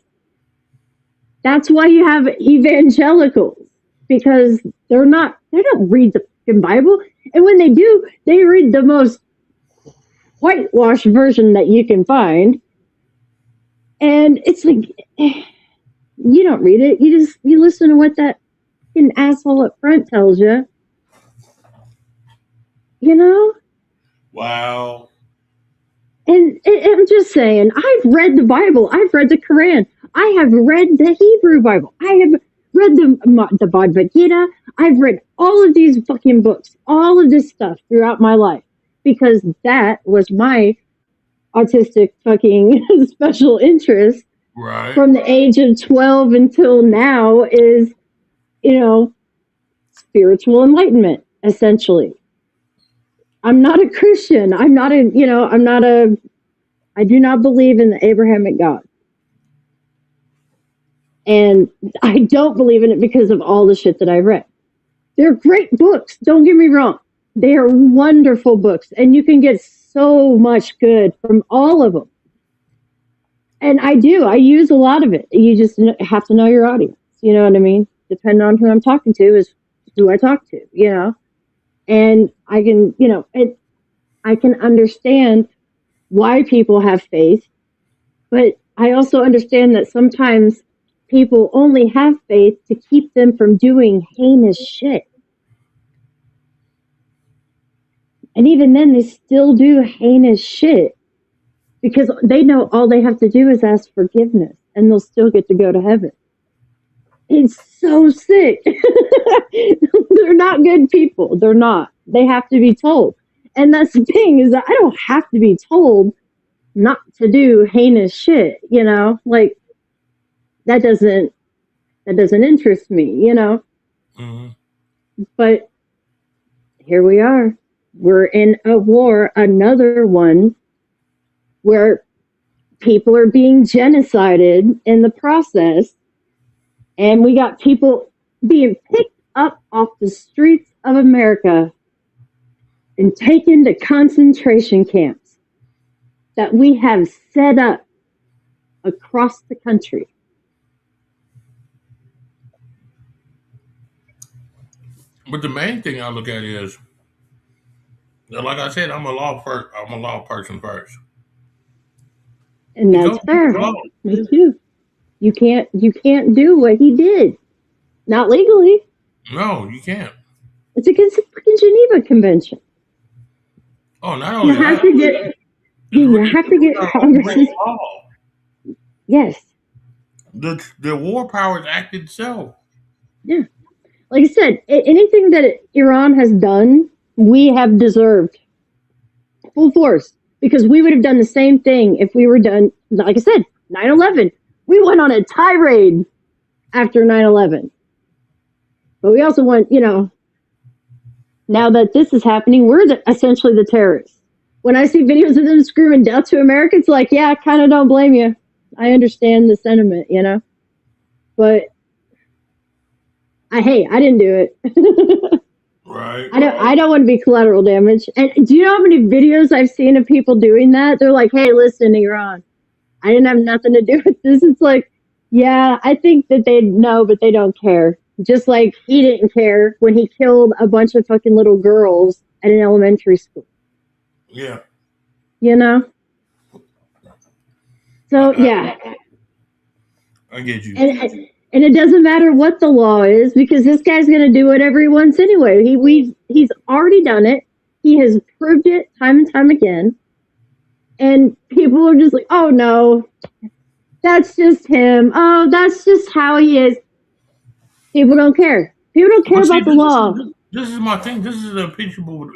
That's why you have evangelicals, because they don't read the fucking Bible. And when they do, they read the most whitewashed version that you can find. And it's like, you don't read it. You listen to what that fucking asshole up front tells you. You know? Wow. And I'm just saying, I've read the Bible. I've read the Quran. I have read the Hebrew Bible. I have read the Bhagavad Gita. I've read all of these fucking books, all of this stuff throughout my life, because that was my autistic fucking special interest. Right. From the age of 12 until now is, spiritual enlightenment, essentially. I'm not a Christian. I do not believe in the Abrahamic God. And I don't believe in it because of all the shit that I read. They're great books. Don't get me wrong. They are wonderful books. And you can get so much good from all of them. And I use a lot of it. You just have to know your audience. You know what I mean? Depending on who I'm talking to is who I talk to, And I can, I can understand why people have faith, but I also understand that sometimes people only have faith to keep them from doing heinous shit. And even then, they still do heinous shit because they know all they have to do is ask forgiveness and they'll still get to go to heaven. It's so sick. They're not good people. They're not. They have to be told. And that's the thing, is that I don't have to be told not to do heinous shit, like that doesn't interest me, Mm-hmm. But here we are. We're in a war, another one, where people are being genocided in the process. And we got people being picked up off the streets of America and taken to concentration camps that we have set up across the country. But the main thing I look at is, like I said, I'm a law person first. And that's fair. Me too. You can't do what he did. Not legally. No, you can't. It's against the freaking Geneva Convention. Oh, not only you have to get Congress. Yes. The War Powers Act itself. Yeah. Like I said, anything that Iran has done, we have deserved full force, because we would have done the same thing if we were done. Like I said, 9/11. We went on a tirade after 9/11. But we also went, now that this is happening, we're essentially the terrorists. When I see videos of them screaming death to America, it's like, yeah, I kind of don't blame you. I understand the sentiment, But, I didn't do it. Right. I don't want to be collateral damage. And do you know how many videos I've seen of people doing that? They're like, hey, listen, Iran, I didn't have nothing to do with this. It's like, yeah, I think that they know, but they don't care. Just like he didn't care when he killed a bunch of fucking little girls at an elementary school. Yeah. So, yeah. I get you. And it doesn't matter what the law is, because this guy's going to do whatever he wants anyway. He's already done it. He has proved it time and time again. And people are just like, oh, no, that's just him. Oh, that's just how he is. People don't care. People don't care about the law. This is my thing. This is an impeachable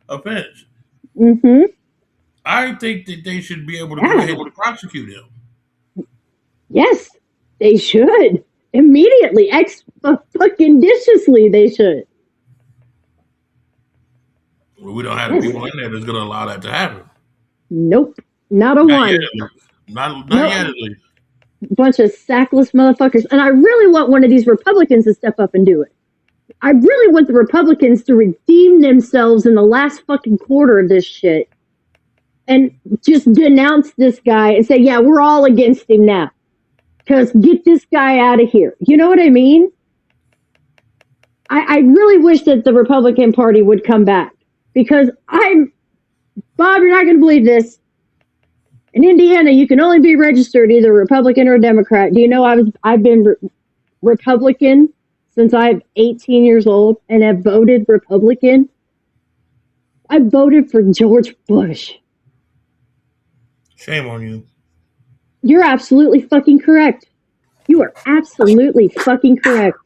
offense. Mm-hmm. I think that they should be able to go ahead and prosecute him. Yes, they should. Immediately, fucking-ditiously, they should. We don't have the people in there that's going to allow that to happen. Nope. Not a Not one. yet, not Nope. yet, at least. Bunch of sackless motherfuckers. And I really want one of these Republicans to step up and do it. I really want the Republicans to redeem themselves in the last fucking quarter of this shit and just denounce this guy and say, yeah, we're all against him now. Because get this guy out of here. You know what I mean? I really wish that the Republican Party would come back. Because Bob, you're not going to believe this. In Indiana, you can only be registered either Republican or Democrat. Do you know I've been Republican since I'm 18 years old and have voted Republican? I voted for George Bush. Shame on you. You're absolutely fucking correct. You are absolutely fucking correct.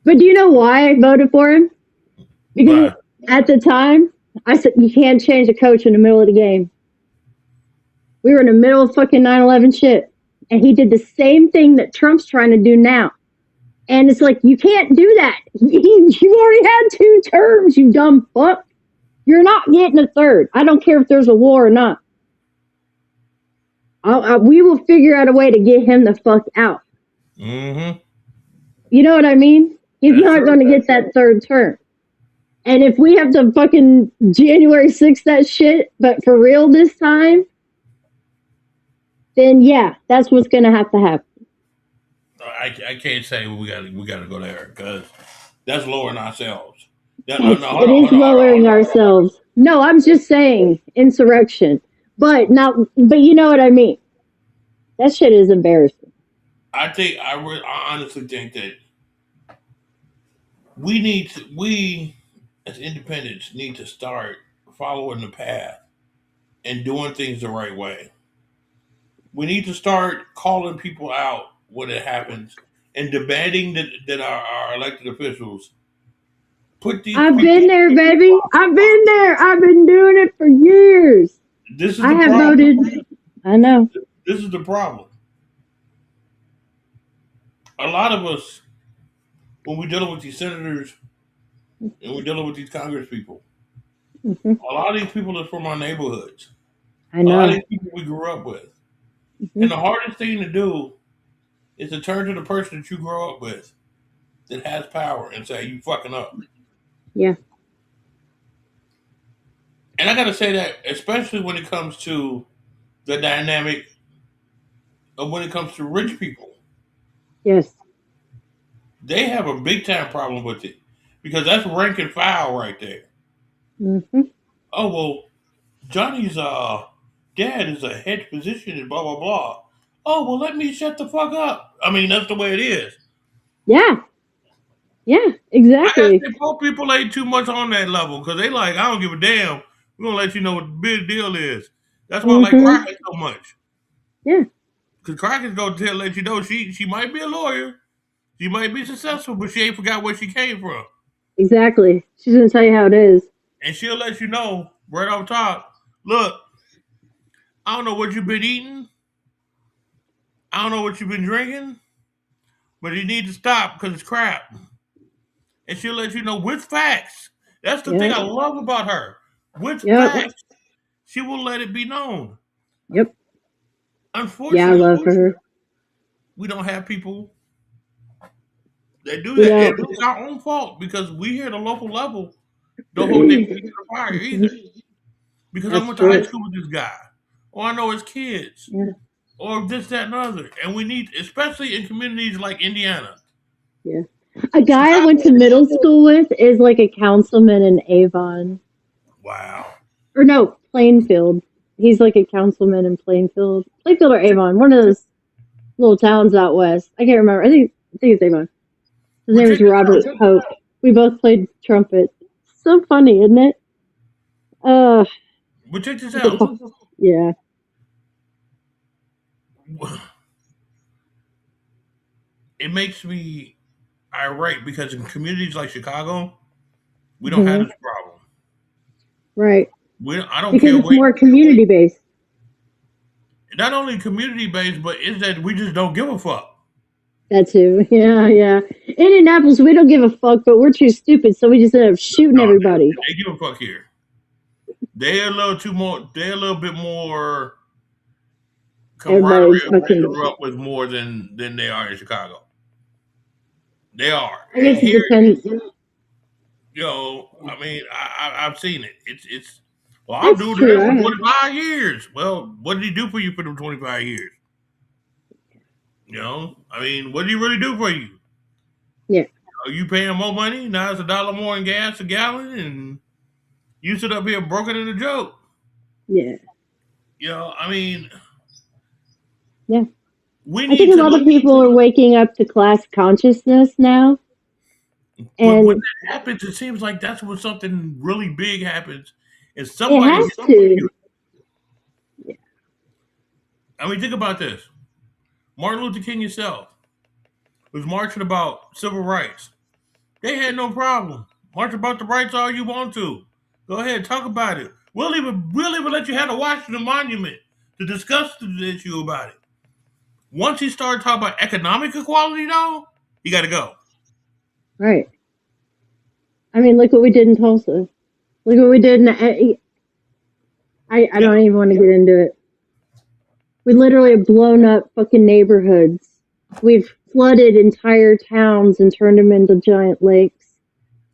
But do you know why I voted for him? Because at the time, I said, you can't change a coach in the middle of the game. We were in the middle of fucking 9/11 shit. And he did the same thing that Trump's trying to do now. And it's like, you can't do that. You already had 2 terms, you dumb fuck. You're not getting a third. I don't care if there's a war or not. We will figure out a way to get him the fuck out. Mm-hmm. You know what I mean? He's not going to get that third term. And if we have to fucking January 6th that shit, but for real this time, then yeah, that's what's going to happen. I can't say we got to go there because that's lowering ourselves. It is lowering ourselves. No, I'm just saying insurrection. But you know what I mean. That shit is embarrassing. I honestly think that we as independents need to start following the path and doing things the right way. We need to start calling people out when it happens and demanding that our elected officials put these. I've been there, baby. I've been there. I've been doing it for years. This is I the have problem. voted. I know. This is the problem. A lot of us, when we're dealing with these senators and we're dealing with these Congress people, a lot of these people are from our neighborhoods. I know. A lot of these people we grew up with. And the hardest thing to do is to turn to the person that you grow up with that has power and say, you fucking up. Yeah. And I got to say that, especially when it comes to the dynamic of when it comes to rich people. Yes. They have a big time problem with it because that's rank and file right there. Mm-hmm. Oh, well, Johnny's dad is a head physician and blah, blah, blah. Oh, well, let me shut the fuck up. I mean, that's the way it is. Yeah. Yeah, exactly. I think poor people ain't too much on that level because they like, I don't give a damn. We're going to let you know what the big deal is. That's why I like Crockett so much. Yeah. Because Crockett's going to let you know she might be a lawyer. She might be successful, but she ain't forgot where she came from. Exactly. She's going to tell you how it is. And she'll let you know right off top, look, I don't know what you've been eating. I don't know what you've been drinking. But you need to stop because it's crap. And she'll let you know with facts. That's the thing I love about her. With facts, she will let it be known. Yep. Unfortunately, yeah, I love her. We don't have people that do that. And it's our own fault because we here at the local level don't hold their feet to the fire either. Because I went to high school with this guy. Or I know his kids. Yeah. Or this, that, and other. And we need, especially in communities like Indiana. Yeah. A guy I went to middle school with is like a councilman in Avon. Wow. Or no, Plainfield. He's like a councilman in Plainfield. Plainfield or Avon. One of those little towns out west. I can't remember. I think it's Avon. His name is Robert Pope. We both played trumpet. So funny, isn't it? But check this out. Yeah. It makes me irate because in communities like Chicago, we don't have this problem. Right. I don't because care it's what. more community based. Not only community based, but it's that we just don't give a fuck. That too. Yeah, yeah. Indianapolis, we don't give a fuck, but we're too stupid, so we just end up shooting No, everybody. they give a fuck here. They're a little too more. They're a little bit more Everybody camaraderie. They fucking. grew up with more than they are in Chicago. They are, I and guess it here, depends. I mean, I've seen it. It's. Well, I'll That's do true. that for 25 years. Well, what did he do for you for them 25 years? I mean, what did he really do for you? Yeah, Are you paying more money? Now it's $1 more in gas a gallon, and you sit up here broken in a joke. yeah, I mean, yeah. we I think need a to lot look. of people are waking up to class consciousness now, But when and that happens, it seems like that's when something really big happens, and it somebody has hits to. you. I mean, think about this: Martin Luther King himself was marching about civil rights. They had no problem. March about the rights all you want to. Go ahead, talk about it. We'll even let you have the Washington Monument to discuss the issue about it. Once he started talking about economic equality, though, he got to go. Right. I mean, look what we did in Tulsa. Look what we did in. I Yeah, don't even want to get into it. We literally have blown up fucking neighborhoods. We've flooded entire towns and turned them into giant lakes.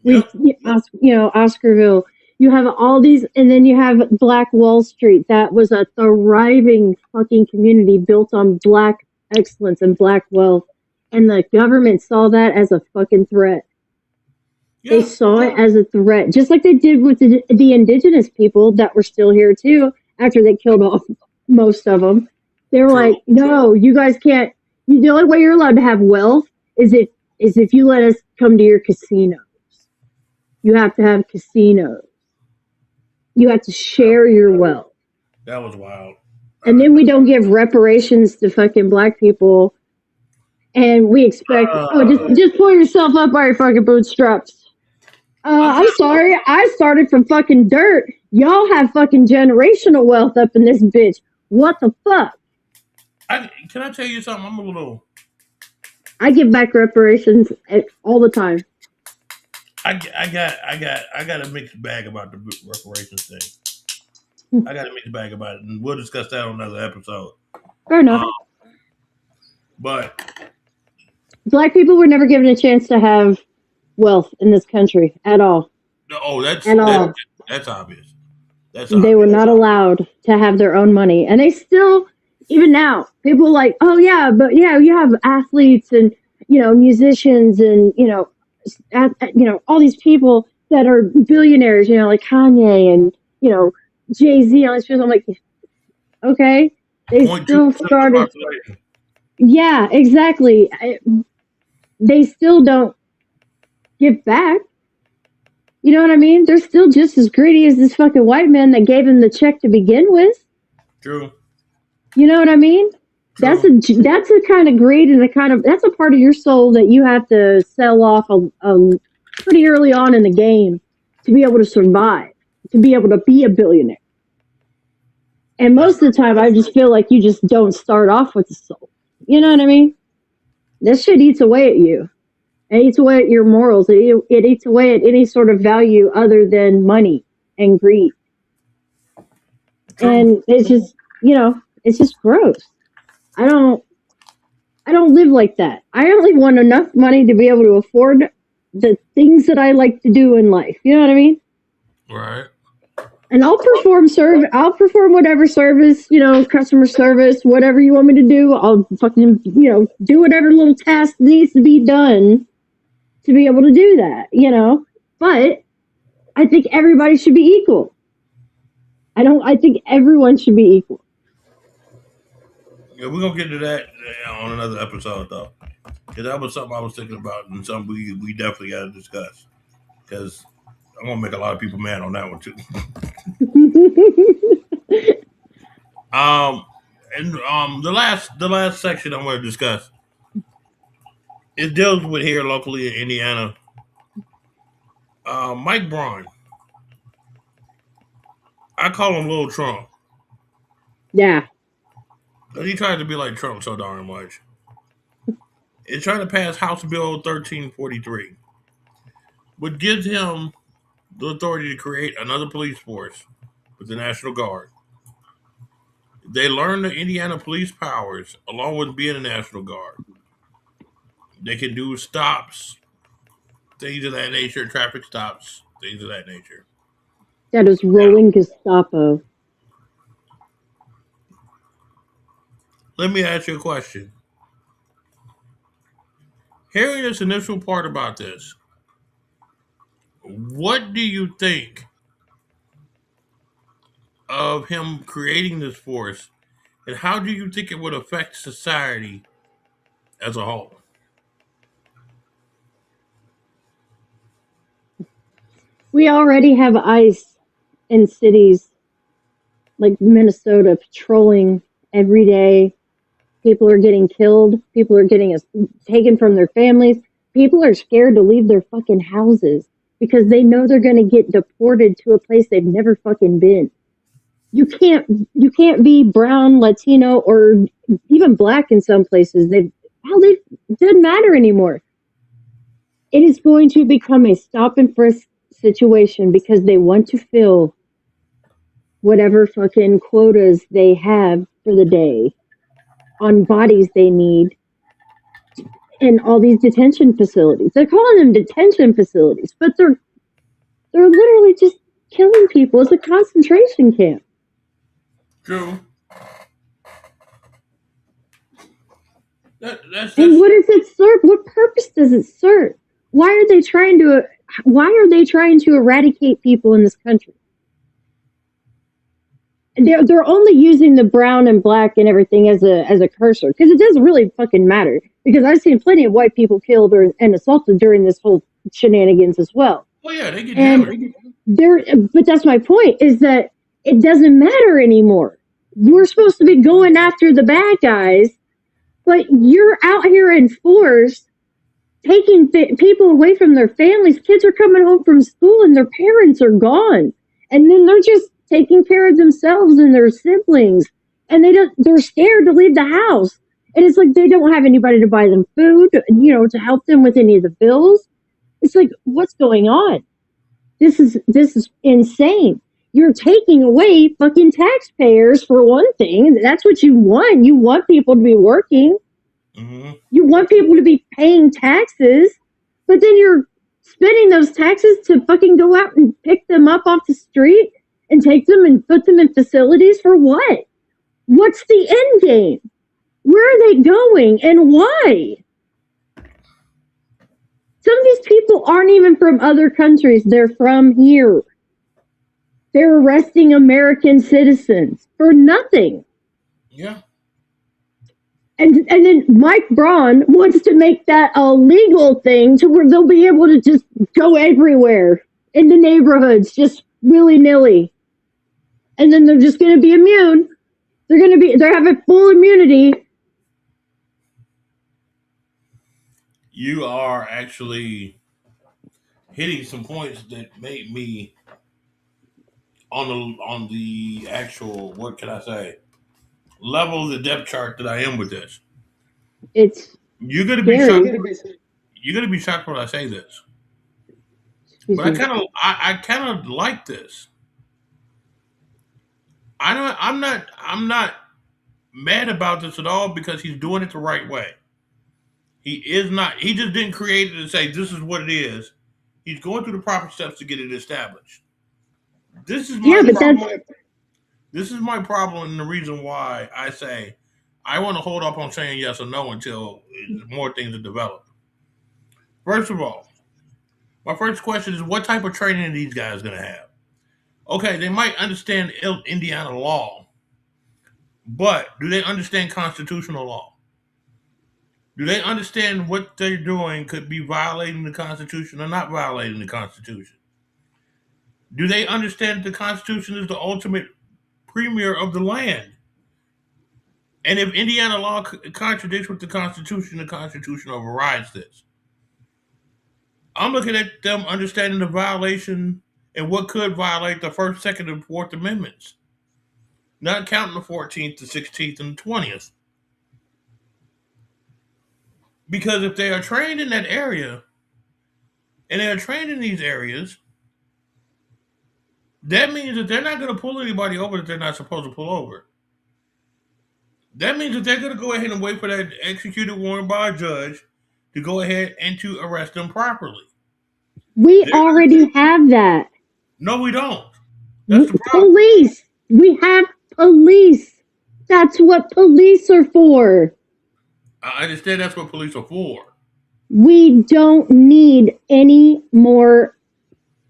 We've, yep. Oscarville. You have all these, and then you have Black Wall Street. That was a thriving fucking community built on black excellence and black wealth. And the government saw that as a fucking threat. They Yeah. saw it as a threat, just like they did with the indigenous people that were still here too after they killed off most of them. They were True. like, "No, you guys can't. The only way you're allowed to have wealth is if you let us come to your casinos. You have to have casinos. You have to share your wealth, That was wild. and then we don't give reparations to fucking black people, and we expect just pull yourself up by your fucking bootstraps." I'm I'm sorry. I started from fucking dirt. Y'all have fucking generational wealth up in this bitch. What the fuck? Can I tell you something? I'm a little. I give back reparations all the time. I got a mixed bag about the reparations thing. I got a mixed bag about it, and we'll discuss that on another episode. Fair enough. Um, but Black people were never given a chance to have wealth in this country at all. oh, At all. that's obvious. That's They were obvious. not allowed to have their own money. And they still, even now, people are like, oh yeah, but yeah, you have athletes and, musicians and, all these people that are billionaires, like Kanye and, Jay-Z, all these people. I'm like, okay, they 0.2% still of the started. population. Yeah, exactly. They still don't give back. You know what I mean? They're still just as greedy as this fucking white man that gave him the check to begin with. True. You know what I mean? True. That's a kind of greed and that's a part of your soul that you have to sell off pretty early on in the game to be able to survive, to be able to be a billionaire. And most of the time, I just feel like you just don't start off with a soul. You know what I mean? This shit eats away at you. It eats away at your morals. It eats away at any sort of value other than money and greed. True. And it's just, it's just gross. I don't live like that. I only want enough money to be able to afford the things that I like to do in life. You know what I mean? Right. And I'll perform whatever service, customer service, whatever you want me to do. I'll fucking, do whatever little task needs to be done to be able to do that, But I think everybody should be equal. I think everyone should be equal. Yeah, we're gonna get to that on another episode, though, because that was something I was thinking about and something we definitely got to discuss. Because I'm gonna make a lot of people mad on that one too. And the last section I'm going to discuss, it deals with here locally in Indiana. Mike Braun. I call him Little Trump. Yeah. Because he tried to be like Trump so darn much. It's trying to pass House Bill 1343, which gives him the authority to create another police force with the National Guard. They learn the Indiana police powers along with being a National Guard. They can do stops, things of that nature, traffic stops, things of that nature. That is Now, rolling Gestapo. let me ask you a question. Hearing this initial part about this, what do you think of him creating this force, and how do you think it would affect society as a whole? We already have ICE in cities like Minnesota patrolling every day. People are getting killed. People are getting taken from their families. People are scared to leave their fucking houses because they know they're going to get deported to a place they've never fucking been. You can't be brown, Latino, or even black in some places. They doesn't matter anymore. It is going to become a stop and frisk situation because they want to fill whatever fucking quotas they have for the day on bodies they need in all these detention facilities. They're calling them detention facilities, but they're literally just killing people. It's a concentration camp. True. That's And what does it serve? What purpose does it serve? Why are they trying to eradicate people in this country? They're only using the brown and black and everything as a cursor because it doesn't really fucking matter. Because I've seen plenty of white people killed and assaulted during this whole shenanigans as well. Oh yeah, they get And but that's my point, is that it doesn't matter anymore. We're supposed to be going after the bad guys, but you're out here in force taking people away from their families. Kids are coming home from school and their parents are gone, and then they're just taking care of themselves and their siblings, and they're scared to leave the house. And it's like they don't have anybody to buy them food, to help them with any of the bills. It's like, what's going on? This is insane. You're taking away fucking taxpayers for one thing. That's what you want. You want people to be working. Mm-hmm. You want people to be paying taxes, but then you're spending those taxes to fucking go out and pick them up off the street and take them and put them in facilities for what? What's the end game? Where are they going and why? Some of these people aren't even from other countries. They're from here. They're arresting American citizens for nothing. Yeah. And then Mike Braun wants to make that a legal thing to where they'll be able to just go everywhere in the neighborhoods, just willy-nilly. And then they're just going to be immune. They're having full immunity. You are actually hitting some points that made me on the actual, what can I say, level of the depth chart that I am with this. It's You're gonna be scary. shocked. You're gonna be shocked when I say this, Excuse but I me. kind of like this. I'm not mad about this at all because he's doing it the right way. He is not. He just didn't create it and say this is what it is. He's going through the proper steps to get it established. This is Yeah, my but that's problem. This is my problem, and the reason why I say I want to hold up on saying yes or no until more things are developed. First of all, my first question is what type of training are these guys going to have? Okay, they might understand Indiana law, but do they understand constitutional law? Do they understand what they're doing could be violating the Constitution or not violating the Constitution? Do they understand that the Constitution is the ultimate premier of the land? And if Indiana law contradicts with the Constitution overrides this. I'm looking at them understanding the violation and what could violate the First, Second, and Fourth Amendments, not counting the 14th, the 16th, and the 20th. Because if they are trained in that area, and they are trained in these areas, that means that they're not going to pull anybody over that they're not supposed to pull over. That means that they're going to go ahead and wait for that executed warrant by a judge to go ahead and to arrest them properly. We already have that. No, we don't. That's the problem. Police. We have police. That's what police are for. I understand that's what police are for. We don't need any more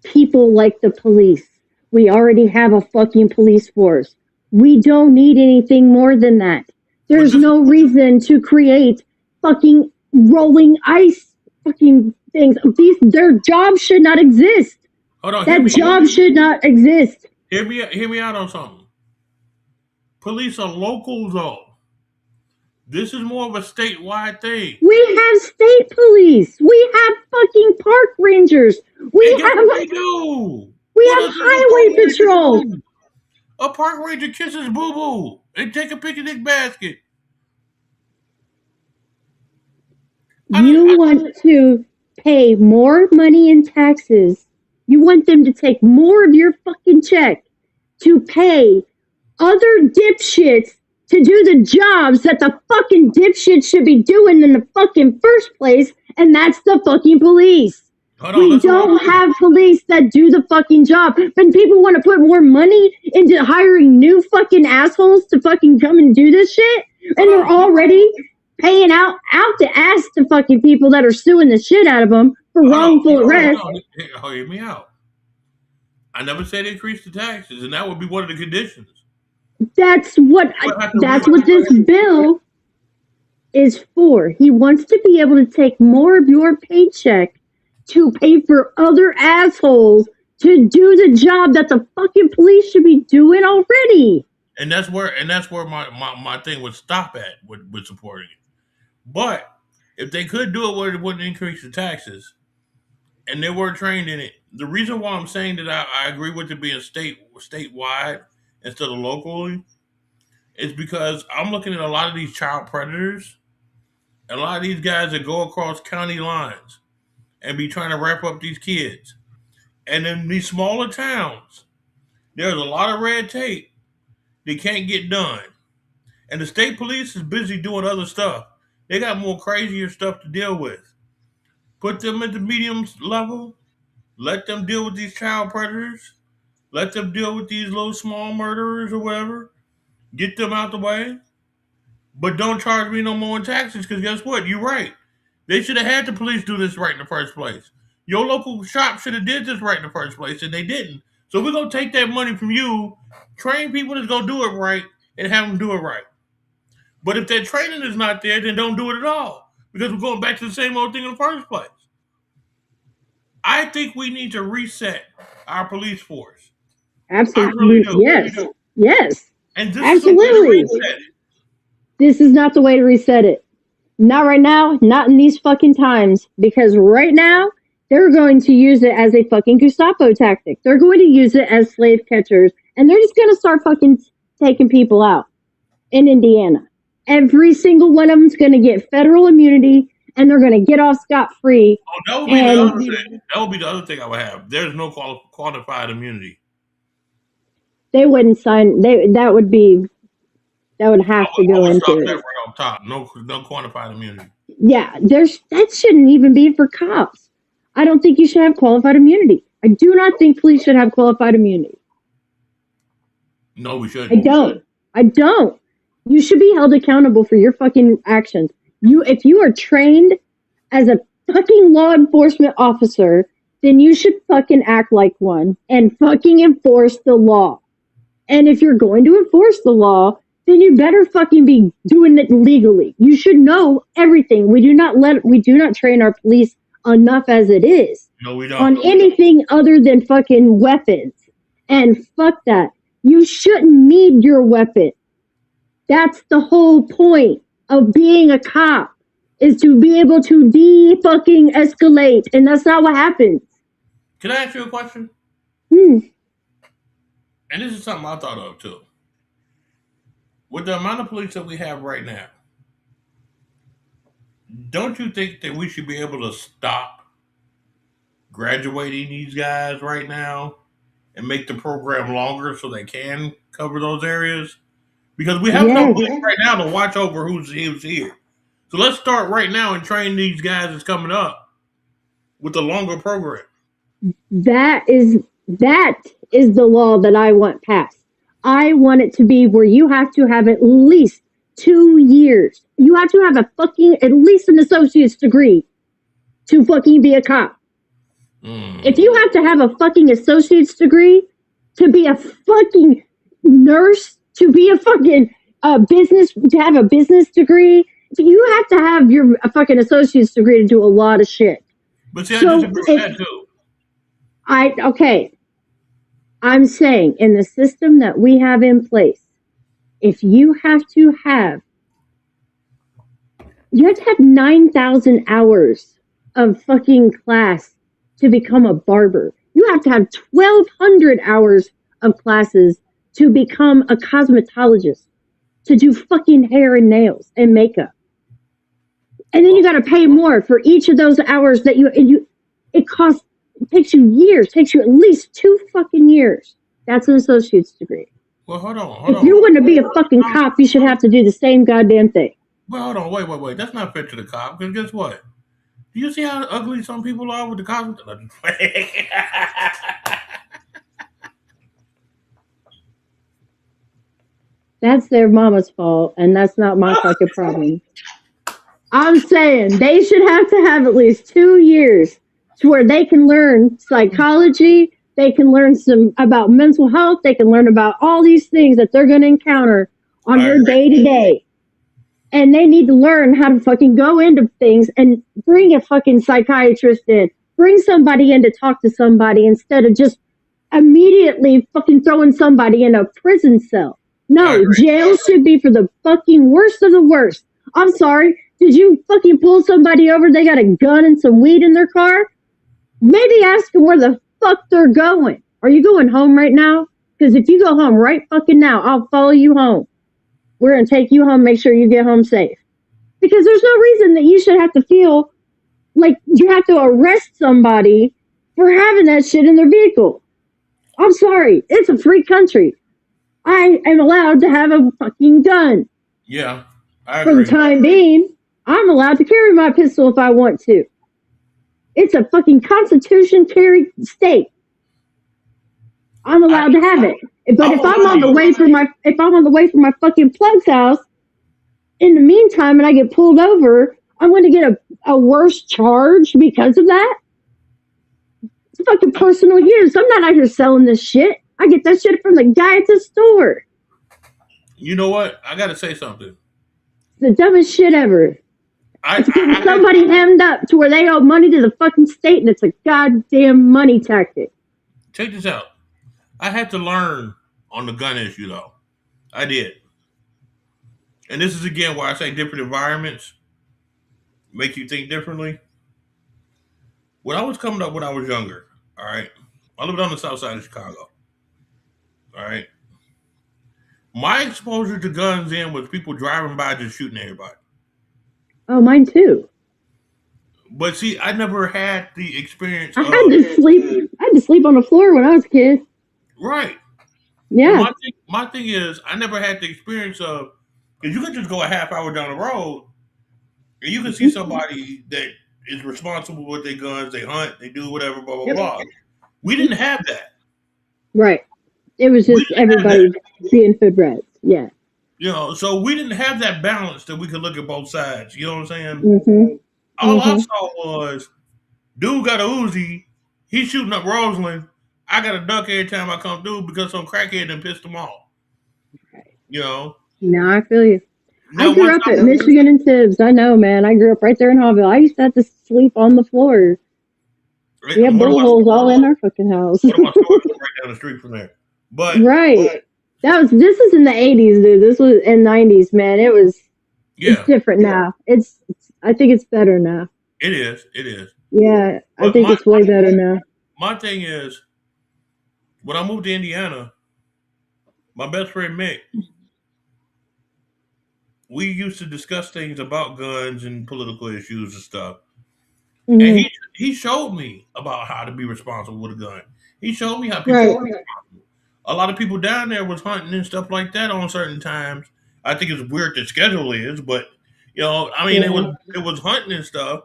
people like the police. We already have a fucking police force. We don't need anything more than that. There's no reason to create fucking rolling ice fucking things. Their jobs should not exist. Hold on, that job should not exist. Hear me out on something. Police are local though. This is more of a statewide thing. We have state police. We have fucking park rangers. We have highway patrol. A park ranger kisses Boo Boo and take a picnic basket. You want to pay more money in taxes. You want them to take more of your fucking check to pay other dipshits to do the jobs that the fucking dipshits should be doing in the fucking first place, and that's the fucking police. We don't have police that do the fucking job. But people want to put more money into hiring new fucking assholes to fucking come and do this shit, and they're already paying out the ass to fucking people that are suing the shit out of them for wrongful arrest. Hear me out. I never said increase the taxes, and that would be one of the conditions. That's what this bill is for. He wants to be able to take more of your paycheck to pay for other assholes to do the job that the fucking police should be doing already. And that's where my thing would stop at with supporting it. But if they could do it where it wouldn't increase the taxes, and they were trained in it, the reason why I'm saying that I agree with it being statewide instead of locally is because I'm looking at a lot of these child predators, a lot of these guys that go across county lines and be trying to wrap up these kids. And in these smaller towns, there's a lot of red tape that can't get done. And the state police is busy doing other stuff. They got more crazier stuff to deal with. Put them at the medium level. Let them deal with these child predators. Let them deal with these little small murderers or whatever. Get them out the way. But don't charge me no more in taxes, because guess what? You're right. They should have had the police do this right in the first place. Your local shop should have did this right in the first place, and they didn't. So we're going to take that money from you, train people that's going to do it right, and have them do it right. But if that training is not there, then don't do it at all, because we're going back to the same old thing in the first place. I think we need to reset our police force. Absolutely. Yes. Yes. And this absolutely. This is not the way to reset it. Not right now, not in these fucking times, because right now they're going to use it as a fucking Gestapo tactic. They're going to use it as slave catchers, and they're just going to start fucking taking people out in Indiana. Every single one of them's going to get federal immunity, and they're going to get off scot-free. Oh, that would be the other thing. That would be the other thing I would have. There's no qualified immunity. They wouldn't sign. That would have to go into it. That right on top. No qualified immunity. Yeah, that shouldn't even be for cops. I don't think you should have qualified immunity. I do not think police should have qualified immunity. No, we shouldn't. I don't. You should be held accountable for your fucking actions. If you are trained as a fucking law enforcement officer, then you should fucking act like one and fucking enforce the law. And if you're going to enforce the law, then you better fucking be doing it legally. You should know everything. We do not train our police enough as it is. No, we don't. On anything other than fucking weapons. And fuck that. You shouldn't need your weapon. That's the whole point of being a cop, is to be able to fucking escalate, and that's not what happens. Can I ask you a question? Hmm. And this is something I thought of too. With the amount of police that we have right now, don't you think that we should be able to stop graduating these guys right now and make the program longer so they can cover those areas? Because we have no Yes, police right now to watch over who's here. So let's start right now and train these guys that's coming up with a longer program. that is that is the law that I want passed. I want it to be where you have to have at least 2 years. You have to have a fucking at least an associate's degree to fucking be a cop. If you have to have a fucking associate's degree to be a fucking nurse, to be a fucking business, to have a business degree, you have to have your a fucking associate's degree to do a lot of shit. But see, I So disagree with that too. okay, I'm saying in the system that we have in place, if you have to have 9,000 hours of fucking class to become a barber. You have to have 1,200 hours of classes to become a cosmetologist, to do fucking hair and nails and makeup. And then you got to pay more for each of those hours that it costs, it takes you years, takes you at least 2 fucking years. That's an associate's degree. Well, hold on. If you want to be a fucking cop, you should have to do the same goddamn thing. Well, hold on, wait. That's not fair to the cop. Because guess what? Do you see how ugly some people are with the cops? That's their mama's fault, and that's not my fucking problem. I'm saying they should have to have at least 2 years to where they can learn psychology, they can learn some about mental health, they can learn about all these things that they're going to encounter on their day to day. And they need to learn how to fucking go into things and bring a fucking psychiatrist in, bring somebody in to talk to somebody instead of just immediately fucking throwing somebody in a prison cell. No, jail should be for the fucking worst of the worst. I'm sorry. Did you fucking pull somebody over? They got a gun and some weed in their car? Maybe ask them where the fuck they're going. Are you going home right now? Because if you go home right fucking now, I'll follow you home. We're going to take you home, make sure you get home safe. Because there's no reason that you should have to feel like you have to arrest somebody for having that shit in their vehicle. I'm sorry. It's a free country. I am allowed to have a fucking gun. Yeah, I agree. For the time being, I'm allowed to carry my pistol if I want to. It's a fucking constitution carried state. I'm allowed to have it. But if I'm on the way from my fucking plug's house, in the meantime, and I get pulled over, I'm going to get a worse charge because of that. It's fucking personal use. I'm not out here selling this shit. I get that shit from the guy at the store. You know what? I got to say something. The dumbest shit ever. It's getting somebody hemmed up to where they owe money to the fucking state, and it's a goddamn money tactic. Check this out. I had to learn on the gun issue, though. I did. And this is, again, why I say different environments make you think differently. When I was coming up when I was younger, all right, I lived on the south side of Chicago. All right. My exposure to guns then was people driving by just shooting everybody. Oh, mine too. But see, I never had the experience. I had to sleep on the floor when I was a kid. Right. Yeah. My thing is, I never had the experience of, because you could just go a half hour down the road and you can see somebody that is responsible with their guns, they hunt, they do whatever, blah, blah, blah. We didn't have that. Right. It was just everybody being hood rats. Yeah. You know, so we didn't have that balance that we could look at both sides. You know what I'm saying? Mm-hmm. All I saw was, dude got a Uzi, he's shooting up Roseland. I got to duck every time I come through because some crackhead done pissed them off. Right. You know? No, I feel you. I grew up at Michigan and Tibbs. I know, man. I grew up right there in Hallville. I used to have to sleep on the floor. We have bullet holes all in our fucking house. One of my stores right down the street from there. But this is in the 80s, dude. This was in 90s, man. It's different now. I think it's better now. It is. Yeah, I think it's way better now. My thing is, when I moved to Indiana, my best friend Mick, we used to discuss things about guns and political issues and stuff. And Hmm. he showed me about how to be responsible with a gun. He showed me how people Right. are responsible. A lot of people down there was hunting and stuff like that on certain times. I think it's weird the schedule is, but I mean, Yeah. it was hunting and stuff,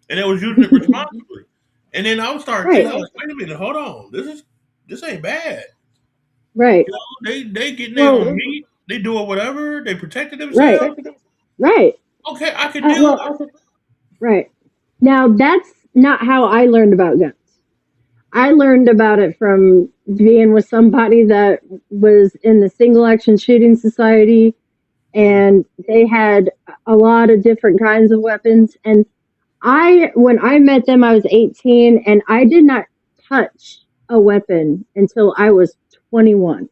and they was using it responsibly. And then I would start Right. thinking, like, wait a minute, hold on, this ain't bad. Right. They getting their own Well. meat, they doing whatever, they protected Right. themselves. Right. Okay, I can deal with. Well. Right. Now that's not how I learned about guns. I learned about it from being with somebody that was in the single action shooting society, and they had a lot of different kinds of weapons. And when I met them, I was 18, and I did not touch a weapon until I was 21.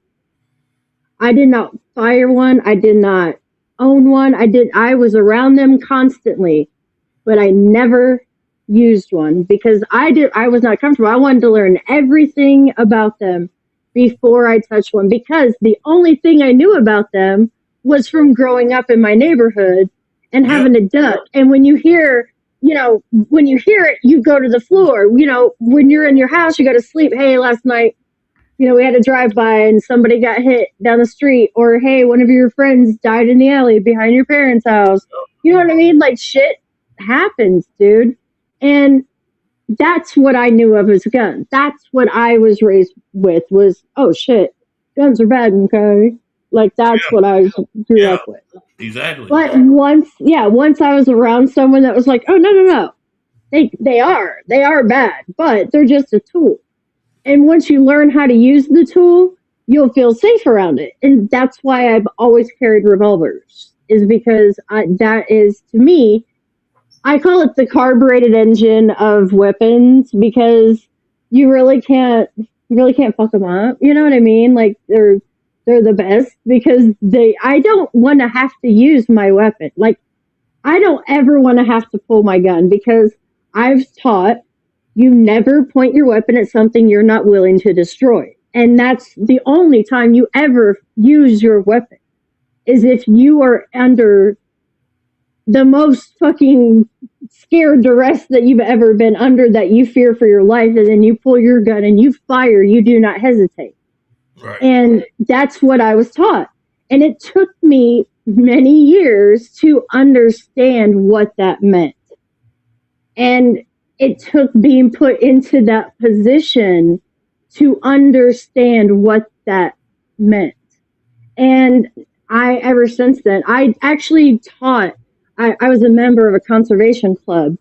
I did not fire one. I did not own one. I was around them constantly, but I never used one because I was not comfortable. I wanted to learn everything about them before I touched one because the only thing I knew about them was from growing up in my neighborhood and Yep. having a duck. And when you hear it, you go to the floor. When you're in your house, you go to sleep. Hey, last night, we had a drive by and somebody got hit down the street, or hey, one of your friends died in the alley behind your parents' house. You know what I mean? Like shit happens, dude. And that's what I knew of as guns. That's what I was raised with was, oh shit, guns are bad, okay? Like that's what I grew Yeah. up with. Exactly. But once I was around someone that was like, oh no. They are bad, but they're just a tool. And once you learn how to use the tool, you'll feel safe around it. And that's why I've always carried revolvers, is because that is, to me, I call it the carbureted engine of weapons because you really can't fuck them up. You know what I mean? Like they're the best because I don't want to have to use my weapon. Like I don't ever want to have to pull my gun because I've taught you never point your weapon at something you're not willing to destroy. And that's the only time you ever use your weapon is if you are under the most fucking scared duress that you've ever been under, that you fear for your life, and then you pull your gun and you fire, you do not hesitate. Right. And that's what I was taught. And it took me many years to understand what that meant. And it took being put into that position to understand what that meant. And ever since then, I actually taught, I was a member of a conservation club,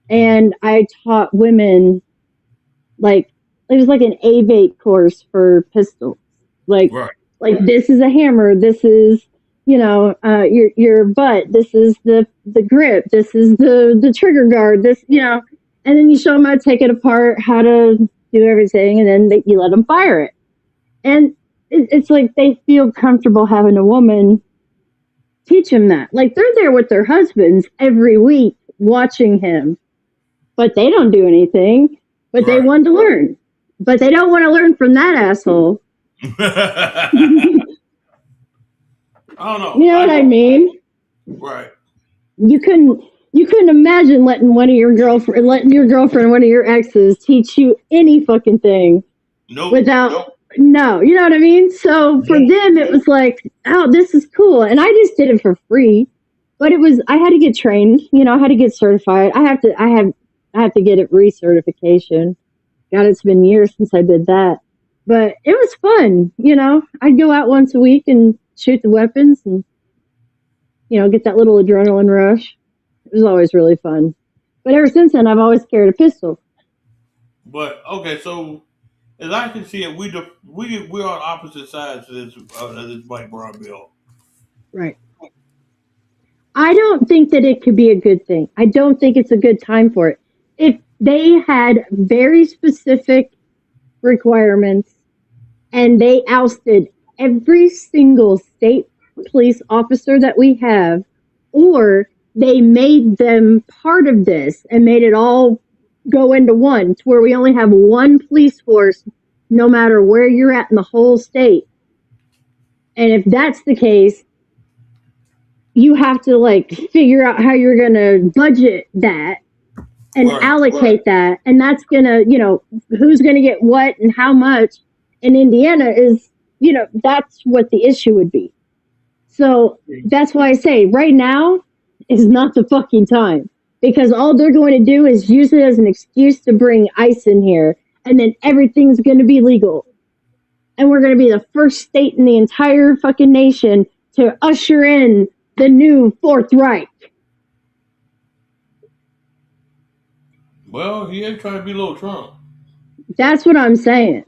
and I taught women, like, it was like an AVATE course for pistols. Like, Right. like this is a hammer, this is, your butt, this is the grip, this is the trigger guard, and then you show them how to take it apart, how to do everything, and then you let them fire it. And it's like they feel comfortable having a woman teach them that. Like they're there with their husbands every week watching him, but they don't do anything. But they Right. want to learn. But they don't want to learn from that asshole. I don't know. You know what I mean? Right. You couldn't imagine letting your girlfriend, one of your exes, teach you any fucking thing Nope. without. No, you know what I mean? So for them, it was like, oh, this is cool. And I just did it for free. But I had to get trained, I had to get certified. I have to get it recertification. God, it's been years since I did that. But it was fun, I'd go out once a week and shoot the weapons and, get that little adrenaline rush. It was always really fun. But ever since then, I've always carried a pistol. But okay, so as I can see it, we're on opposite sides of this Mike Brown bill. Right. I don't think that it could be a good thing. I don't think it's a good time for it. If they had very specific requirements and they ousted every single state police officer that we have, or they made them part of this and made it all go into one to where we only have one police force no matter where you're at in the whole state. And if that's the case, you have to like figure out how you're going to budget that and allocate that. And that's going to, who's going to get what and how much in Indiana is, that's what the issue would be. So that's why I say right now is not the fucking time, because all they're going to do is use it as an excuse to bring ICE in here, and then everything's going to be legal. And we're going to be the first state in the entire fucking nation to usher in the new Fourth Reich. Well, he ain't trying to be little Trump. That's what I'm saying.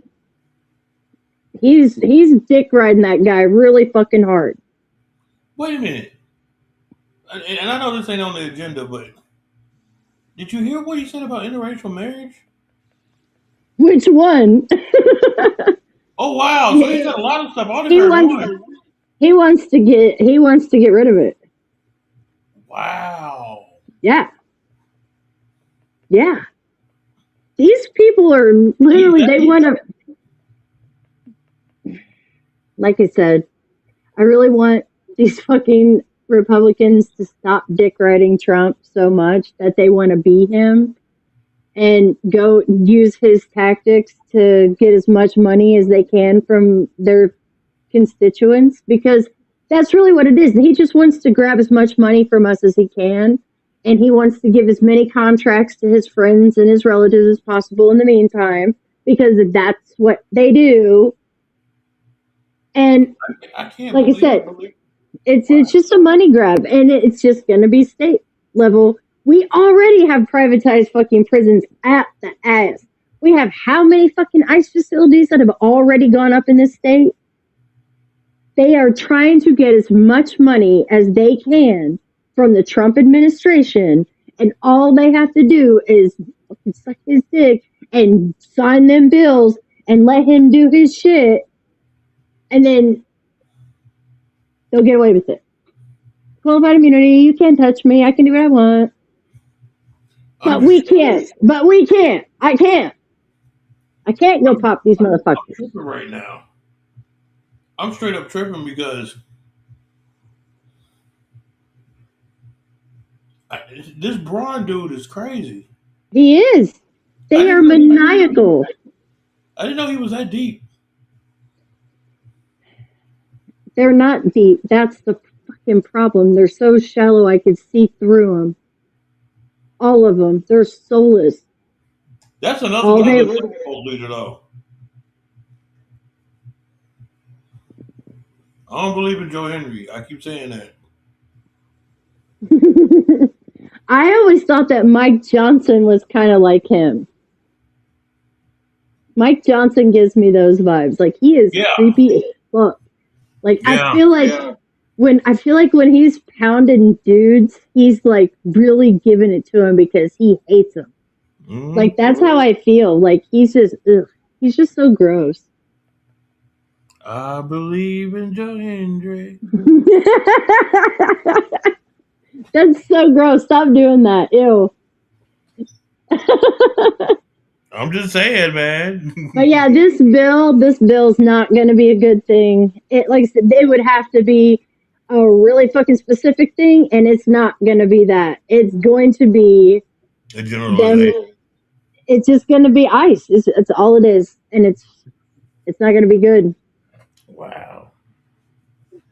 He's dick riding that guy really fucking hard. Wait a minute. And I know this ain't on the agenda, but did you hear what he said about interracial marriage? Which one? Oh wow! So he said a lot of stuff. He wants to get rid of it. Wow. Yeah. Yeah. These people are literally, they want to, like I said, I really want these fucking Republicans to stop dick riding Trump so much that they want to be him and go use his tactics to get as much money as they can from their constituents, because that's really what it is. He just wants to grab as much money from us as he can, and he wants to give as many contracts to his friends and his relatives as possible in the meantime, because that's what they do. And I can't like I said, it's just a money grab, and it's just going to be state level. We already have privatized fucking prisons at the ass. We have how many fucking ICE facilities that have already gone up in this state? They are trying to get as much money as they can from the Trump administration, and all they have to do is fucking suck his dick and sign them bills and let him do his shit, and then they'll get away with it. Qualified immunity, you can't touch me, I can do what I want. But we can't. I can't. I can't go pop these motherfuckers. I'm tripping right now. I'm straight up tripping because this Braun dude is crazy. He is. They are maniacal. I didn't know he was that deep. They're not deep. That's the fucking problem. They're so shallow I could see through them. All of them. They're soulless. That's another leader, though. I don't believe in Joe Henry. I keep saying that. I always thought that Mike Johnson was kind of like him. Mike Johnson gives me those vibes. Like, he is creepy as fuck. Like, I feel like when he's pounding dudes, he's like really giving it to him because he hates them. Mm-hmm. Like, that's how I feel. Like, he's just so gross. I believe in Joe Hendry. That's so gross. Stop doing that. Ew. I'm just saying, man. But yeah, this bill's not going to be a good thing. It, like I said, it would have to be a really fucking specific thing, and it's not going to be that. It's going to be a generalization. It's just going to be ICE. It's all it is, and it's not going to be good. Wow.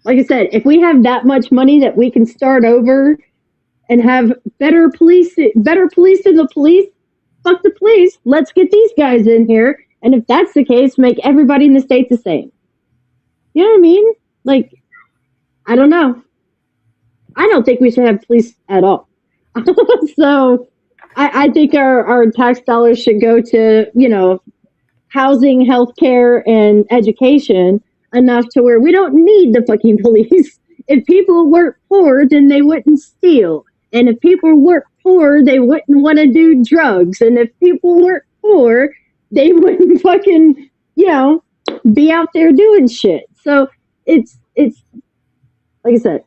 Like I said, if we have that much money that we can start over and have better police than the police, fuck the police. Let's get these guys in here. And if that's the case, make everybody in the state the same. You know what I mean? Like, I don't know. I don't think we should have police at all. So I think our tax dollars should go to, housing, healthcare, and education enough to where we don't need the fucking police. If people weren't poor, then they wouldn't steal. And if people weren't poor, they wouldn't want to do drugs. And if people weren't poor, they wouldn't fucking, be out there doing shit. So it's like I said,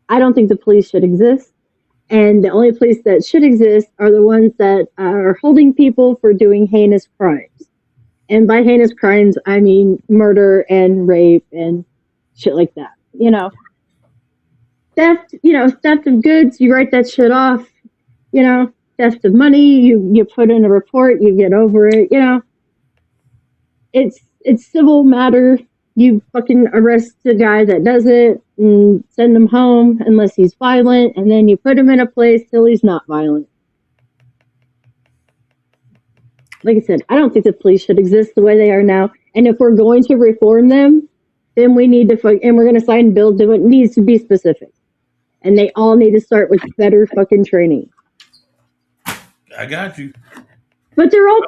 I don't think the police should exist. And the only police that should exist are the ones that are holding people for doing heinous crimes. And by heinous crimes, I mean murder and rape and shit like that. Theft of goods, you write that shit off. Theft of money, you put in a report, you get over it. It's civil matter. You fucking arrest the guy that does it and send him home unless he's violent, and then you put him in a place till he's not violent. Like I said, I don't think the police should exist the way they are now. And if we're going to reform them, then we need to and we're going to sign bills. It needs to be specific, and they all need to start with better fucking training. I got you. But they're all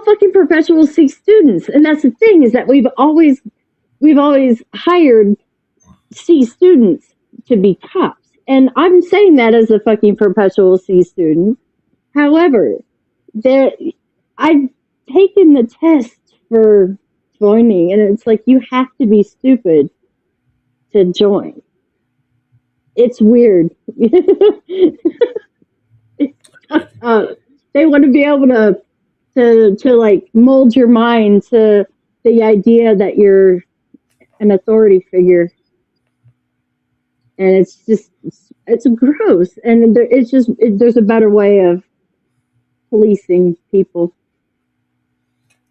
fucking perpetual C students, and that's the thing, is that we've always hired C students to be cops, and I'm saying that as a fucking perpetual C student. However, I've taken the test for joining, and it's like, you have to be stupid to join. It's weird. They want to be able to like mold your mind to the idea that you're an authority figure, and it's gross. And there's a better way of policing people.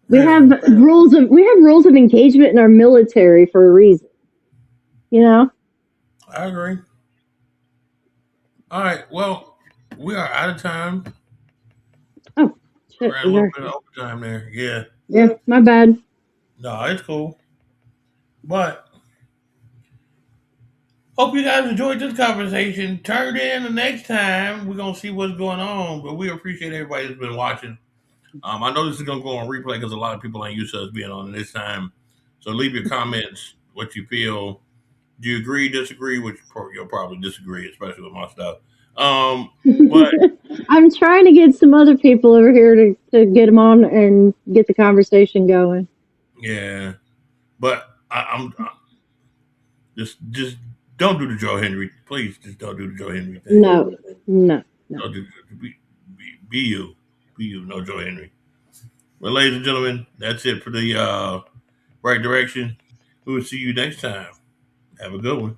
We have rules of engagement in our military for a reason. I agree. All right. Well, we are out of time. Oh, shit. We're at a little bit of overtime there. Yeah. Yeah, my bad. No, it's cool. But hope you guys enjoyed this conversation. Turn in the next time. We're gonna see what's going on. But we appreciate everybody that's been watching. I know this is gonna go on replay because a lot of people ain't used to us being on this time. So leave your comments, what you feel. Do you agree, disagree? Which you'll probably disagree, especially with my stuff. But I'm trying to get some other people over here to get them on and get the conversation going. Yeah, but I'm just don't do the Joe Henry. Please, just don't do the Joe Henry thing. No. Don't do, be you. Be you. No Joe Henry. Well, ladies and gentlemen, that's it for the right direction. We will see you next time. Have a good one.